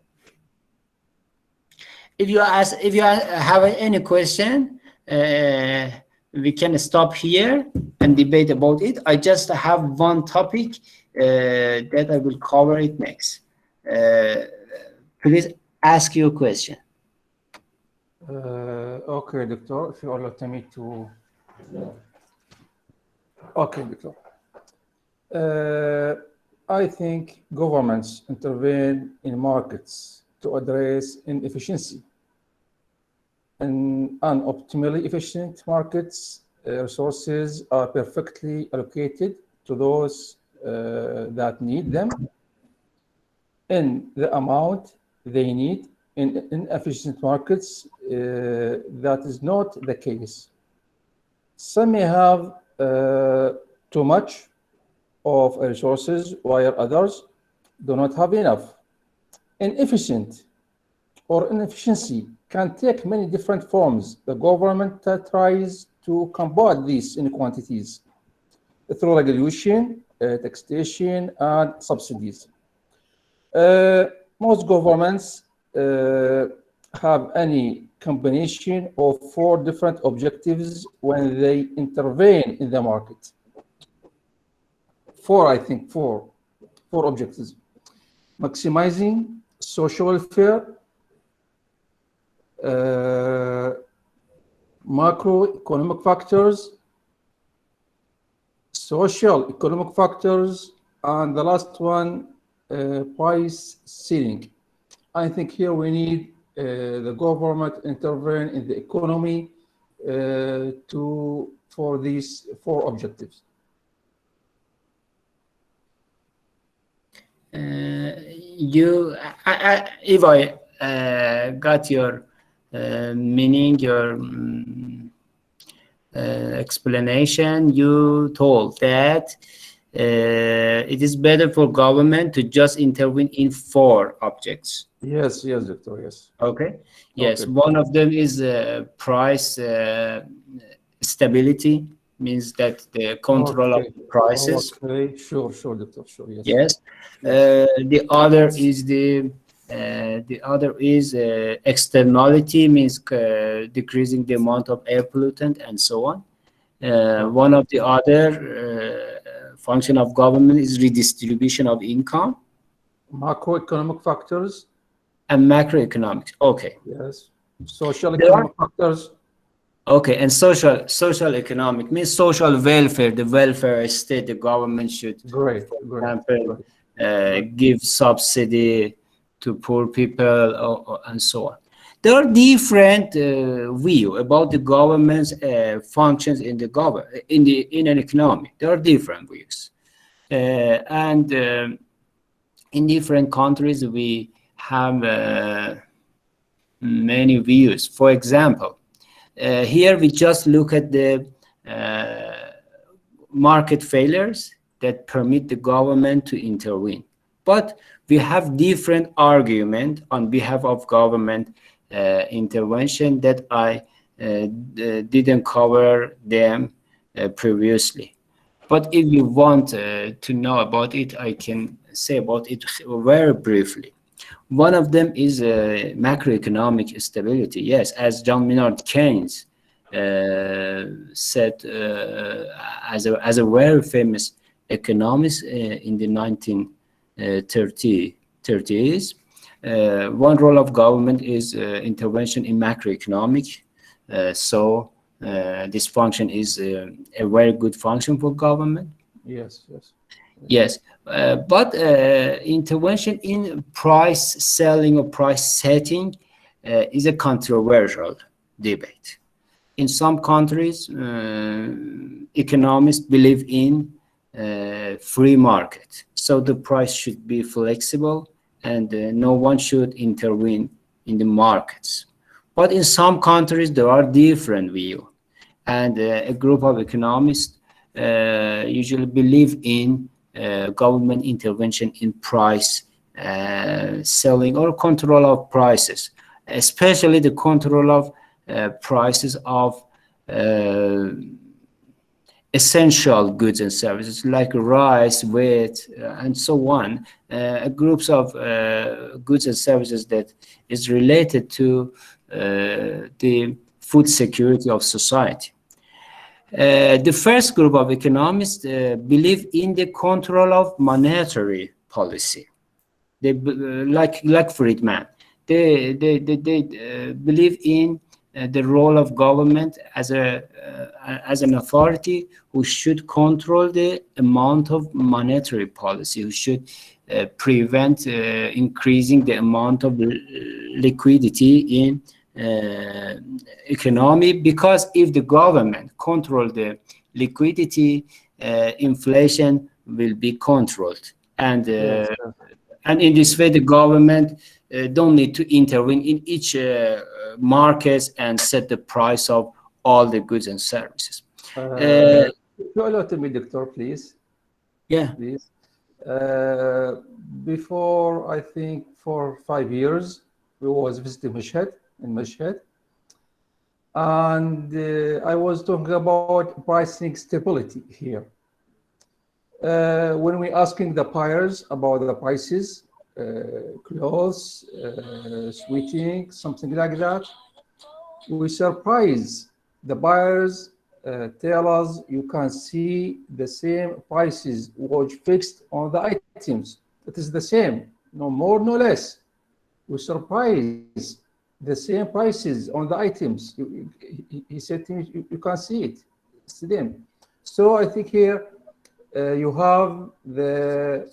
If you have any question, we can stop here and debate about it. I just have one topic that I will cover it next. Please ask your question. Okay, Doctor, if you allow me to. Okay, Doctor. I think governments intervene in markets to address inefficiency. In optimally efficient markets, resources are perfectly allocated to those that need them in the amount they need. In inefficient markets, that is not the case. Some may have too much of resources, while others do not have enough. Inefficient or inefficiency can take many different forms. The government tries to combat these inequalities through regulation, taxation, and subsidies. Most governments have any combination of four different objectives when they intervene in the market. I think four objectives: maximizing social welfare, macroeconomic factors, social economic factors, and the last one, price ceiling. I think here we need the government intervene in the economy for these four objectives. If I got your meaning, your explanation, you told that it is better for government to just intervene in four objects. Yes, Doctor, yes. Okay. Yes, Okay. one of them is price stability, means that the control Okay. of prices. Okay, sure, Doctor, sure, yes. Yes. The other is externality, means decreasing the amount of air pollutant and so on. One of the other function of government is redistribution of income Macroeconomic factors, and macroeconomics. Okay. yes. Social There are- economic factors, Okay, and social economic means social welfare, the welfare state, the government should, great, for great. example, give subsidy to poor people and so on. There are different view about the government's functions in the in an economy. There are different views, and in different countries we have many views. For example, here we just look at the market failures that permit the government to intervene. But we have different argument on behalf of government intervention that I didn't cover them previously. But if you want to know about it, I can say about it very briefly. One of them is macroeconomic stability. Yes, as John Maynard Keynes said, as a very famous economist in the 1930s, one role of government is intervention in macroeconomic. So this function is a very good function for government. Yes. Yes, but intervention in price selling or price setting is a controversial debate. In some countries, economists believe in free market, so the price should be flexible and no one should intervene in the markets. But in some countries, there are different views, and a group of economists usually believe in government intervention in price selling or control of prices, especially the control of prices of essential goods and services like rice, wheat, and so on. Groups of goods and services that is related to the food security of society. The first group of economists believe in the control of monetary policy. They like Friedman. They believe in the role of government as an authority who should control the amount of monetary policy, who should prevent increasing the amount of liquidity in economy, because if the government control the liquidity, inflation will be controlled, and in this way the government don't need to intervene in each markets and set the price of all the goods and services. You allow to me, Doctor, please. Yeah. Please. Before, I think, 4 or 5 years, we was visiting Mashhad, in Mashhad. And I was talking about pricing stability here. When we're asking the buyers about the prices, clothes, sweeting, something like that, we surprise the buyers. Tell us you can see the same prices was fixed on the items. It is the same, no more, no less. We surprise the same prices on the items. He said to me, you can see it. It's them. So I think here you have the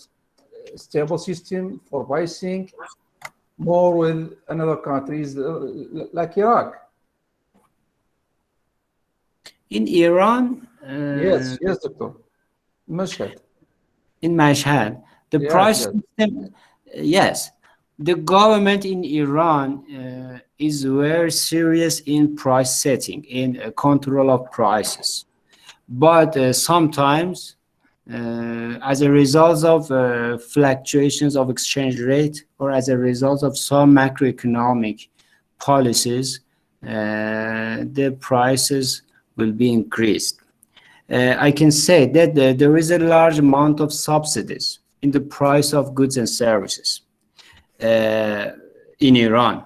stable system for pricing more with another countries like Iraq. In Iran, Yes, doctor. Mashhad. in Mashhad, the Yes, price yes. system, yes, the government in Iran is very serious in price setting, in control of prices. But sometimes, as a result of fluctuations of exchange rate or as a result of some macroeconomic policies, the prices will be increased. I can say that there is a large amount of subsidies in the price of goods and services in Iran.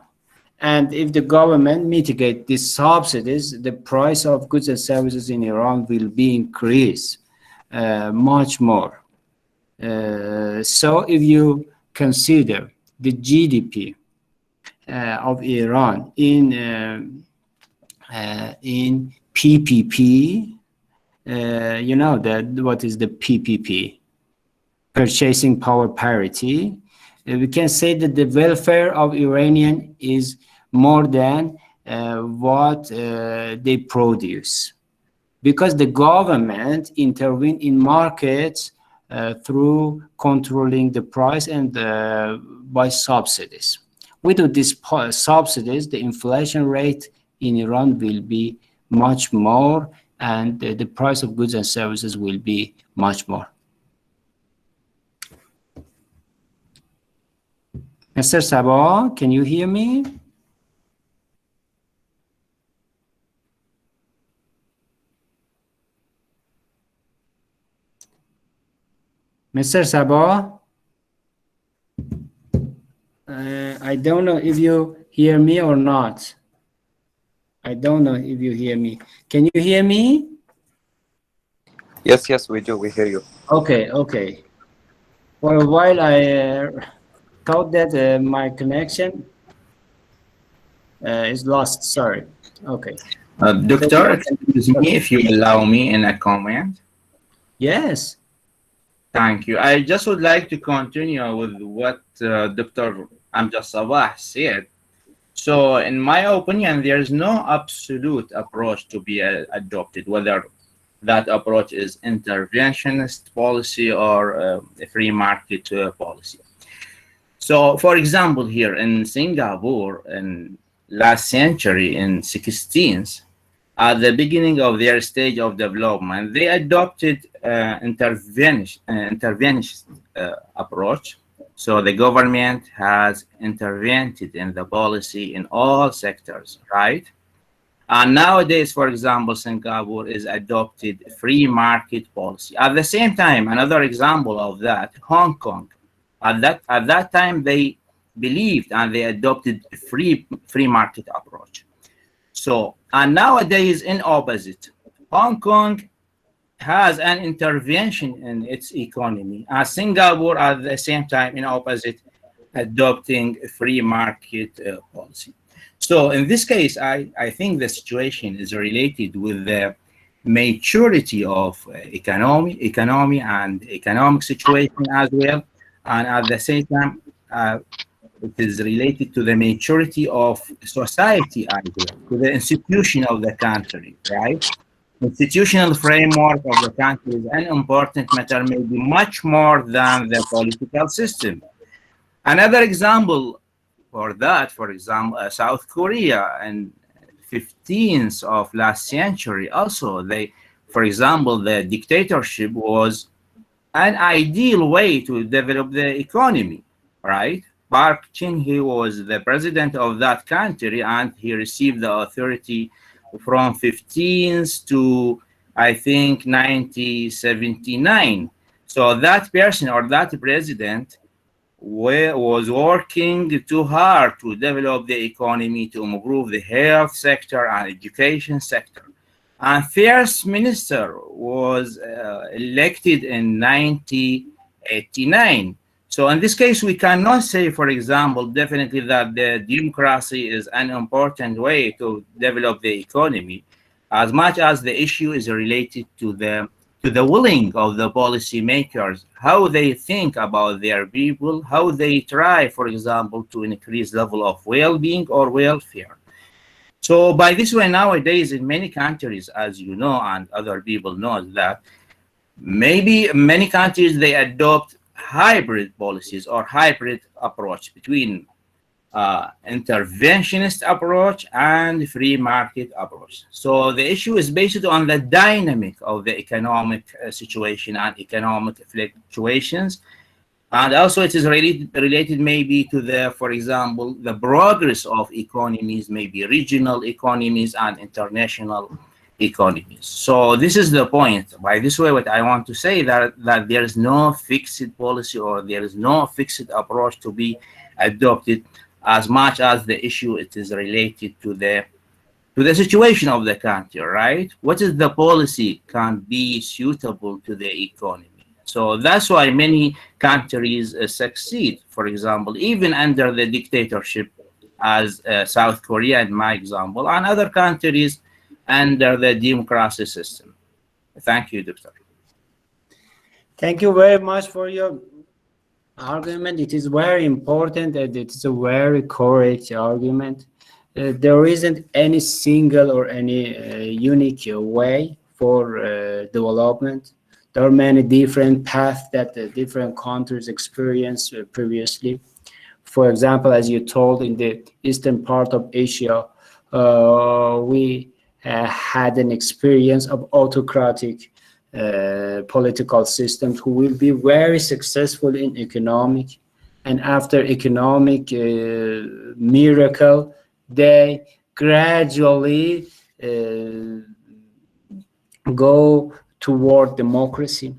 And if the government mitigate these subsidies, the price of goods and services in Iran will be increased much more. So if you consider the GDP of Iran in PPP, you know that what is the PPP? Purchasing power parity. We can say that the welfare of Iranian is more than what they produce, because the government intervene in markets through controlling the price and by subsidies. Without these subsidies, the inflation rate in Iran will be much more, and the price of goods and services will be much more. Mr. Sabah, can you hear me? Mr. Sabah? I don't know if you hear me or not. I don't know if you hear me. Can you hear me? Yes, yes, we do. We hear you. Okay, okay. For a while, I thought that my connection is lost. Sorry. Okay. Doctor, excuse me if you allow me in a comment. Yes. Thank you. I just would like to continue with what Dr. Amjad Sabah said. So, in my opinion, there is no absolute approach to be adopted, whether that approach is interventionist policy or a free market policy. So, for example, here in Singapore, in last century, in 16th, at the beginning of their stage of development, they adopted interventionist approach. So the government has intervened in the policy in all sectors, right? And nowadays, for example, Singapore is adopted free market policy. At the same time, another example of that, Hong Kong. At that time, they believed and they adopted a free market approach. So, and nowadays, in opposite, Hong Kong has an intervention in its economy, as Singapore at the same time, in opposite, adopting a free market policy. So in this case, I think the situation is related with the maturity of economy and economic situation as well, and at the same time, it is related to the maturity of society as well, to the institution of the country, right? Institutional framework of the country is an important matter, maybe much more than the political system. Another example for that, for example, South Korea in 15th of last century, also for example, the dictatorship was an ideal way to develop the economy, right? Park Chin-hee was the president of that country, and he received the authority from 15th to, I think, 1979. So that person or that president was working too hard to develop the economy, to improve the health sector and education sector. And first minister was elected in 1989. So in this case, we cannot say, for example, definitely that the democracy is an important way to develop the economy, as much as the issue is related to the willing of the policymakers, how they think about their people, how they try, for example, to increase level of well-being or welfare. So by this way, nowadays in many countries, as you know, and other people know that, maybe many countries, they adopt hybrid policies or hybrid approach between interventionist approach and free market approach. So the issue is based on the dynamic of the economic situation and economic fluctuations. And also it is related maybe to the, for example, the progress of economies, maybe regional economies and international economies. So this is the point. By this way, what I want to say that there is no fixed policy or there is no fixed approach to be adopted, as much as the issue it is related to the situation of the country, right? What is the policy can be suitable to the economy? So that's why many countries succeed, for example, even under the dictatorship, as South Korea in my example, and other countries under the democracy system. Thank you, Doctor. Thank you very much for your argument. It is very important and it is a very correct argument. There isn't any single or any unique way for development. There are many different paths that the different countries experienced previously. For example, as you told, in the eastern part of Asia, we had an experience of autocratic political systems who will be very successful in economic, and after economic miracle, they gradually go toward democracy.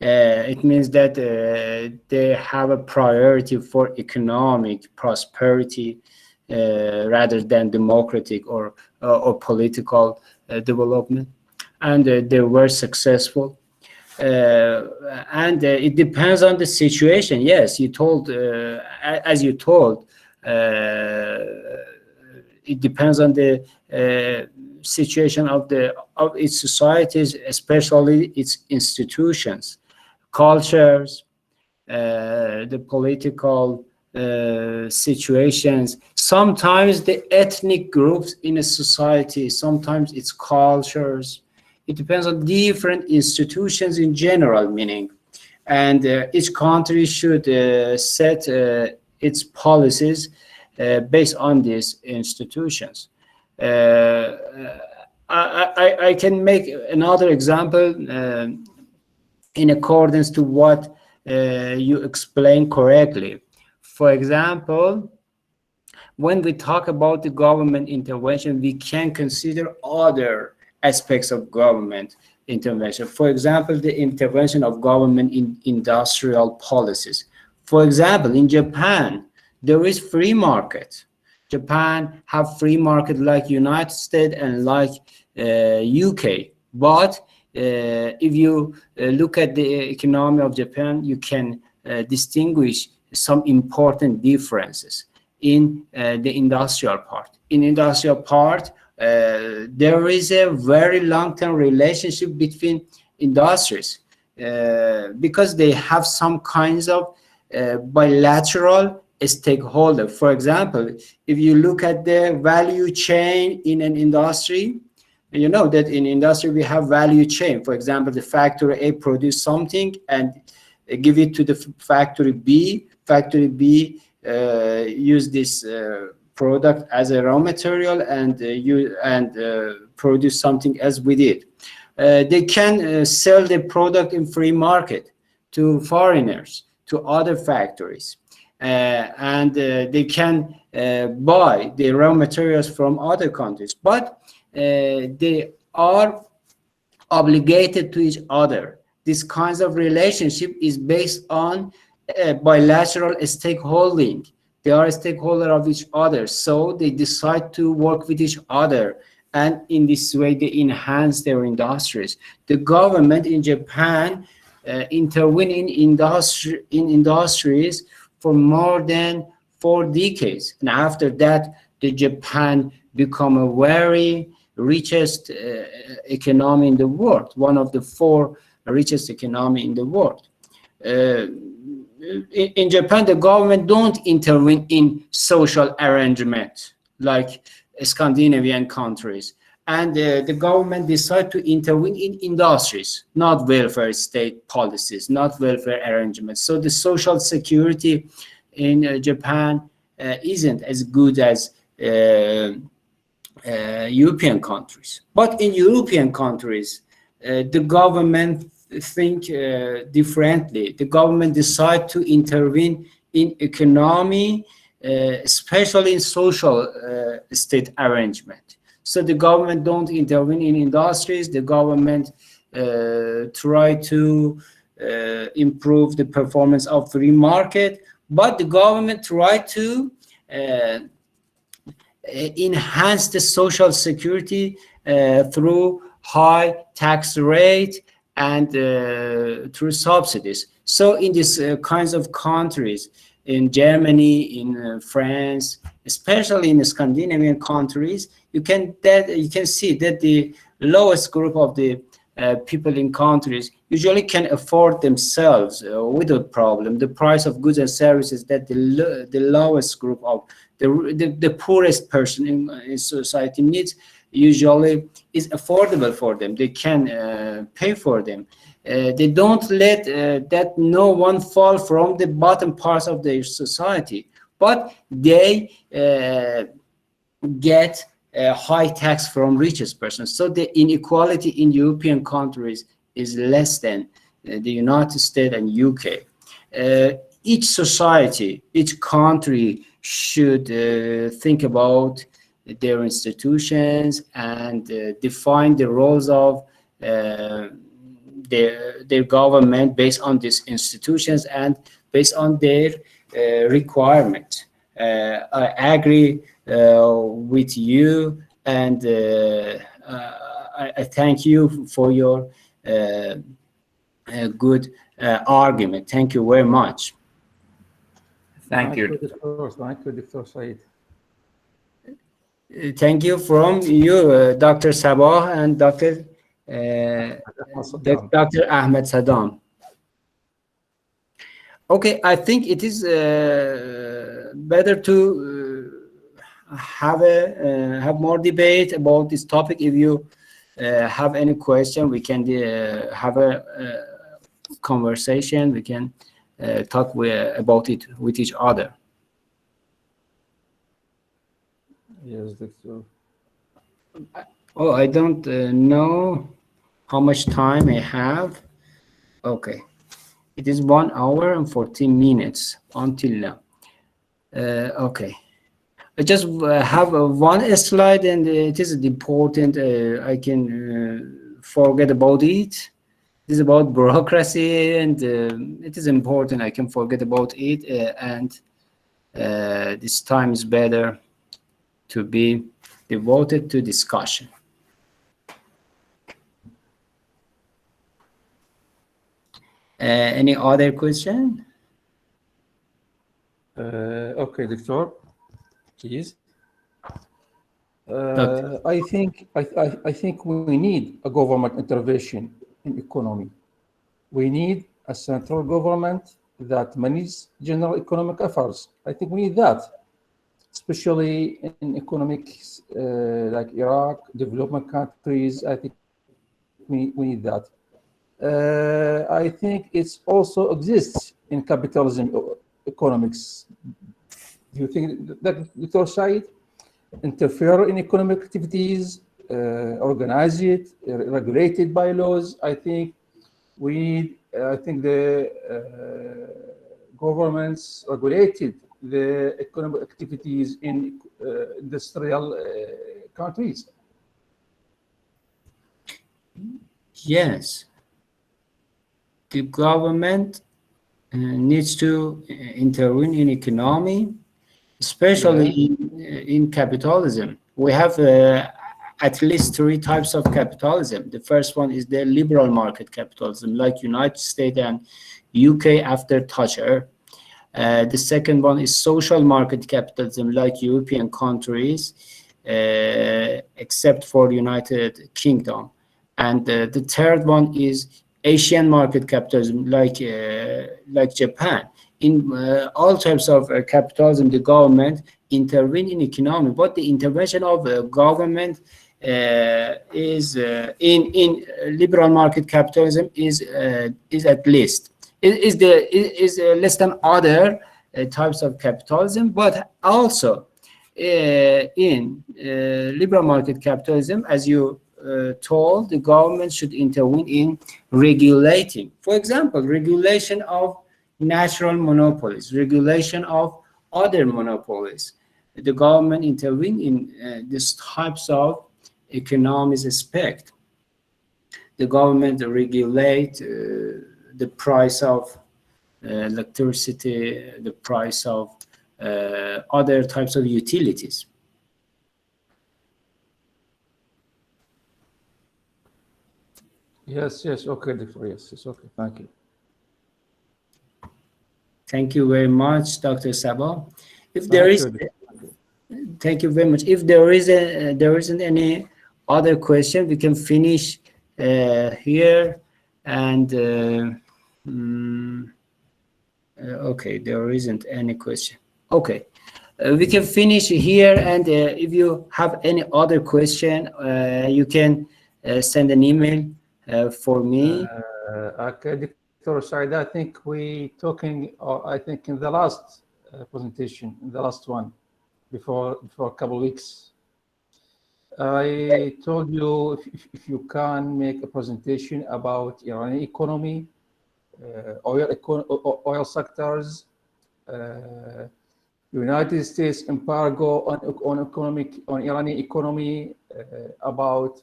It means that they have a priority for economic prosperity rather than democratic or political development, and they were successful. And it depends on the situation. Yes, you told, as you told, it depends on the situation of its societies, especially its institutions, cultures, the political situations, sometimes the ethnic groups in a society, sometimes its cultures. It depends on different institutions in general meaning, and each country should set its policies based on these institutions. I can make another example in accordance to what you explained correctly. For example, when we talk about the government intervention, we can consider other aspects of government intervention. For example, the intervention of government in industrial policies. For example, in Japan, there is free market. Japan have free market like United States and like UK. But if you look at the economy of Japan, you can distinguish some important differences in the industrial part. In industrial part, there is a very long-term relationship between industries because they have some kinds of bilateral stakeholder. For example, if you look at the value chain in an industry, you know that in industry we have value chain. For example, the factory A produce something and give it to the factory B. Factory B use this product as a raw material and produce something else with it. They can sell the product in free market to foreigners, to other factories. and they can buy the raw materials from other countries, but they are obligated to each other. This kinds of relationship is based on bilateral stakeholding. They are a stakeholder of each other, so they decide to work with each other, and in this way they enhance their industries. The government in Japan intervene in industries for more than 4 decades, and after that the Japan become a very richest economy in the world, one of the 4 richest economy in the world. In Japan, the government don't intervene in social arrangement like Scandinavian countries, and the government decide to intervene in industries, not welfare state policies, not welfare arrangements. So the social security in Japan isn't as good as European countries. But in European countries, the government think differently. The government decide to intervene in economy, especially in social state arrangement. So the government don't intervene in industries. The government try to improve the performance of free market, but the government try to enhance the social security through high tax rate and through subsidies. So in these kinds of countries, in Germany, in France, especially in the Scandinavian countries, you can see that the lowest group of the people in countries usually can afford themselves without problem the price of goods and services that the lowest group of the poorest person in society needs usually is affordable for them. They can pay for them. They don't let that no one fall from the bottom parts of their society, but they get high tax from richest persons. So the inequality in European countries is less than the United States and UK. Each society, each country should think about their institutions and define the roles of their government based on these institutions and based on their requirement. I agree with you, and I thank you for your good argument. Thank you very much. Thank you. Thank you, Dr. Saeed. Thank you from you, Dr. Sabah and Dr. Ahmed Saddam. Okay, I think it is better to have more debate about this topic. If you have any question, we can have a conversation. We can talk about it with each other. Yes, Doctor. Oh, I don't know how much time I have. Okay, it is 1 hour and 14 minutes until now. Okay, I just have one slide, and it is important. I can forget about it. It is about bureaucracy, and it is important. I can forget about it, and this time is better to be devoted to discussion. Any other question? Okay, Doctor, please. I think we need a government intervention in economy. We need a central government that manages general economic affairs. I think we need that, especially in economics like Iraq, development countries. I think we need that. I think it also exists in capitalism economics. Do you think that, Dr. Saeed, interfere in economic activities, organize it, regulate it by laws? I think we need. I think the governments regulated the economic activities in industrial countries. Yes, the government needs to intervene in economy, especially in capitalism. We have at least three types of capitalism. The first one is the liberal market capitalism, like United States and UK after Thatcher. The second one is social market capitalism, like European countries, except for United Kingdom. And the third one is Asian market capitalism, like Japan. In all types of capitalism, the government intervene in economy, but the intervention of government is in liberal market capitalism is at least is less than other types of capitalism, but also in liberal market capitalism, as you told, the government should intervene in regulating, for example, regulation of natural monopolies, regulation of other monopolies. The government intervene in these types of economic aspect. The government regulate the price of electricity, the price of other types of utilities. Yes, okay, Doctor. Yes, okay. Thank you. Thank you very much, Dr. Sabah. If there is, thank you very much. If there isn't any other question, we can finish here. And okay, there isn't any question. Okay, we can finish here. And if you have any other question, you can send an email for me. Okay, Dr. Saeed, I think we talking. I think in the last presentation, in the last one, before a couple of weeks, I told you if you can make a presentation about Iranian economy, oil sectors, United States embargo on Iranian economy, about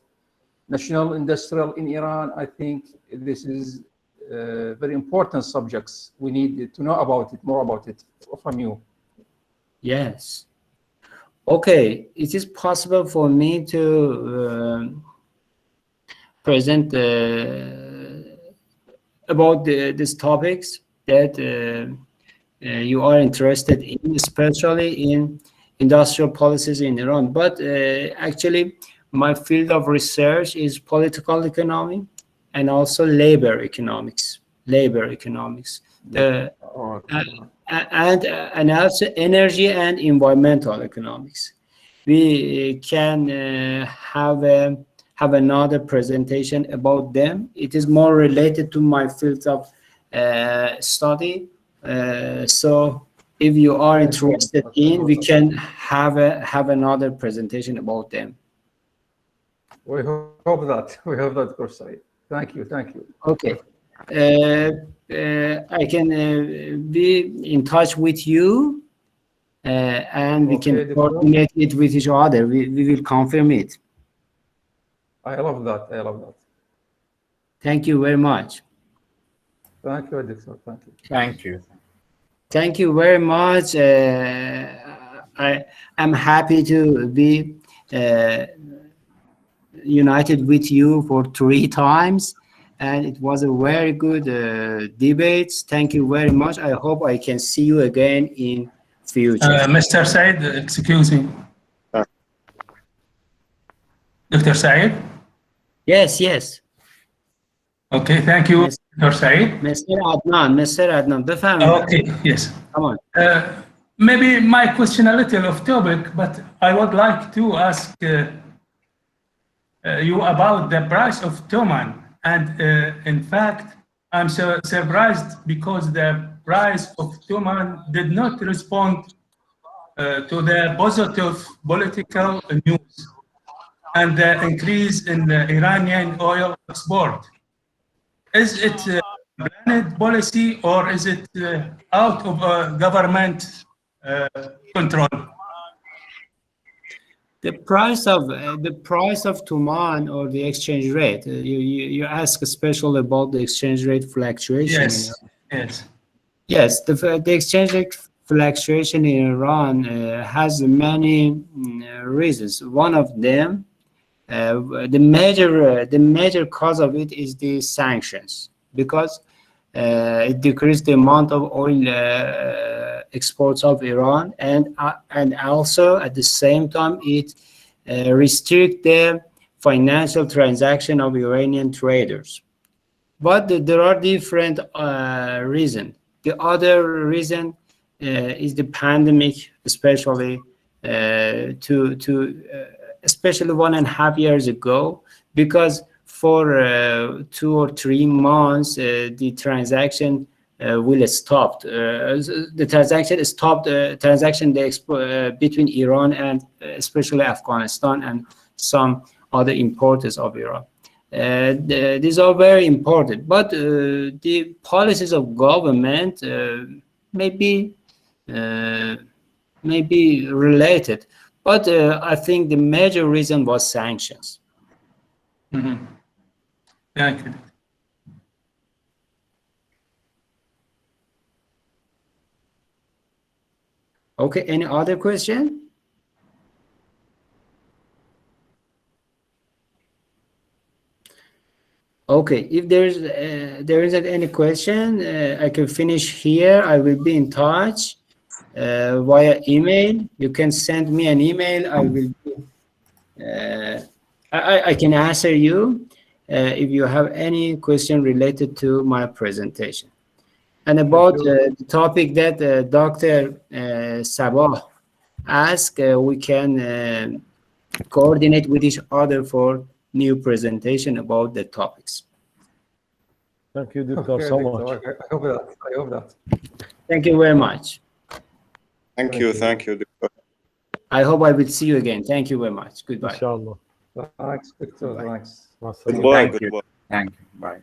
national industrial in Iran. I think this is very important subjects. We need to know about it, more about it from you. Yes. Okay, it is possible for me to present about these topics that you are interested in, especially in industrial policies in Iran. But actually, my field of research is political economy and also labor economics. And also energy and environmental economics. We can have another presentation about them. It is more related to my field of study. So if you are interested in, we can have another presentation about them. We hope that, of course. Thank you. Okay. I can be in touch with you, and we can coordinate it with each other. We will confirm it. I love that. Thank you very much. Thank you, Doctor. Thank you. Thank you. Thank you very much. I am happy to be united with you for 3 times. And it was a very good debate. Thank you very much. I hope I can see you again in future. Mr. Saeed, excuse me. Dr. Saeed? Yes. Okay, thank you, Dr. Saeed. Mr. Adnan, بفرمایید. Okay, yes. Come on. Maybe my question a little off topic, but I would like to ask you about the price of Toman. And in fact, I'm so surprised because the price of Toman did not respond to the positive political news and the increase in the Iranian oil export. Is it planned policy, or is it out of government control? The price of Tuman or the exchange rate. You ask especially about the exchange rate fluctuation. Yes, yes. Yes, the exchange rate fluctuation in Iran has many reasons. One of them, the major cause of it is the sanctions, because it decreased the amount of oil exports of Iran, and also at the same time it restrict the financial transaction of Iranian traders. But there are different reasons. The other reason is the pandemic, especially especially 1.5 years ago, because for 2 or 3 months the transaction will stop. The transaction stopped. Transaction between Iran and especially Afghanistan and some other importers of Iran. These are very important, but the policies of government may be related. But I think the major reason was sanctions. Mm-hmm. Thank you. Okay, any other question? Okay, if there isn't any question, I can finish here. I will be in touch via email. You can send me an email. I will. I can answer you if you have any question related to my presentation. And about the topic that Dr. Sabah asked, we can coordinate with each other for new presentation about the topics. Thank you, Doctor, Okay, so Doctor. much. I hope that. Thank you very much. Thank you, Doctor. I hope I will see you again. Thank you very much. Goodbye. Inshallah. Thanks, Doctor. Thanks. مع السلامة. Goodbye. Thank you. Goodbye. Thank you. Bye.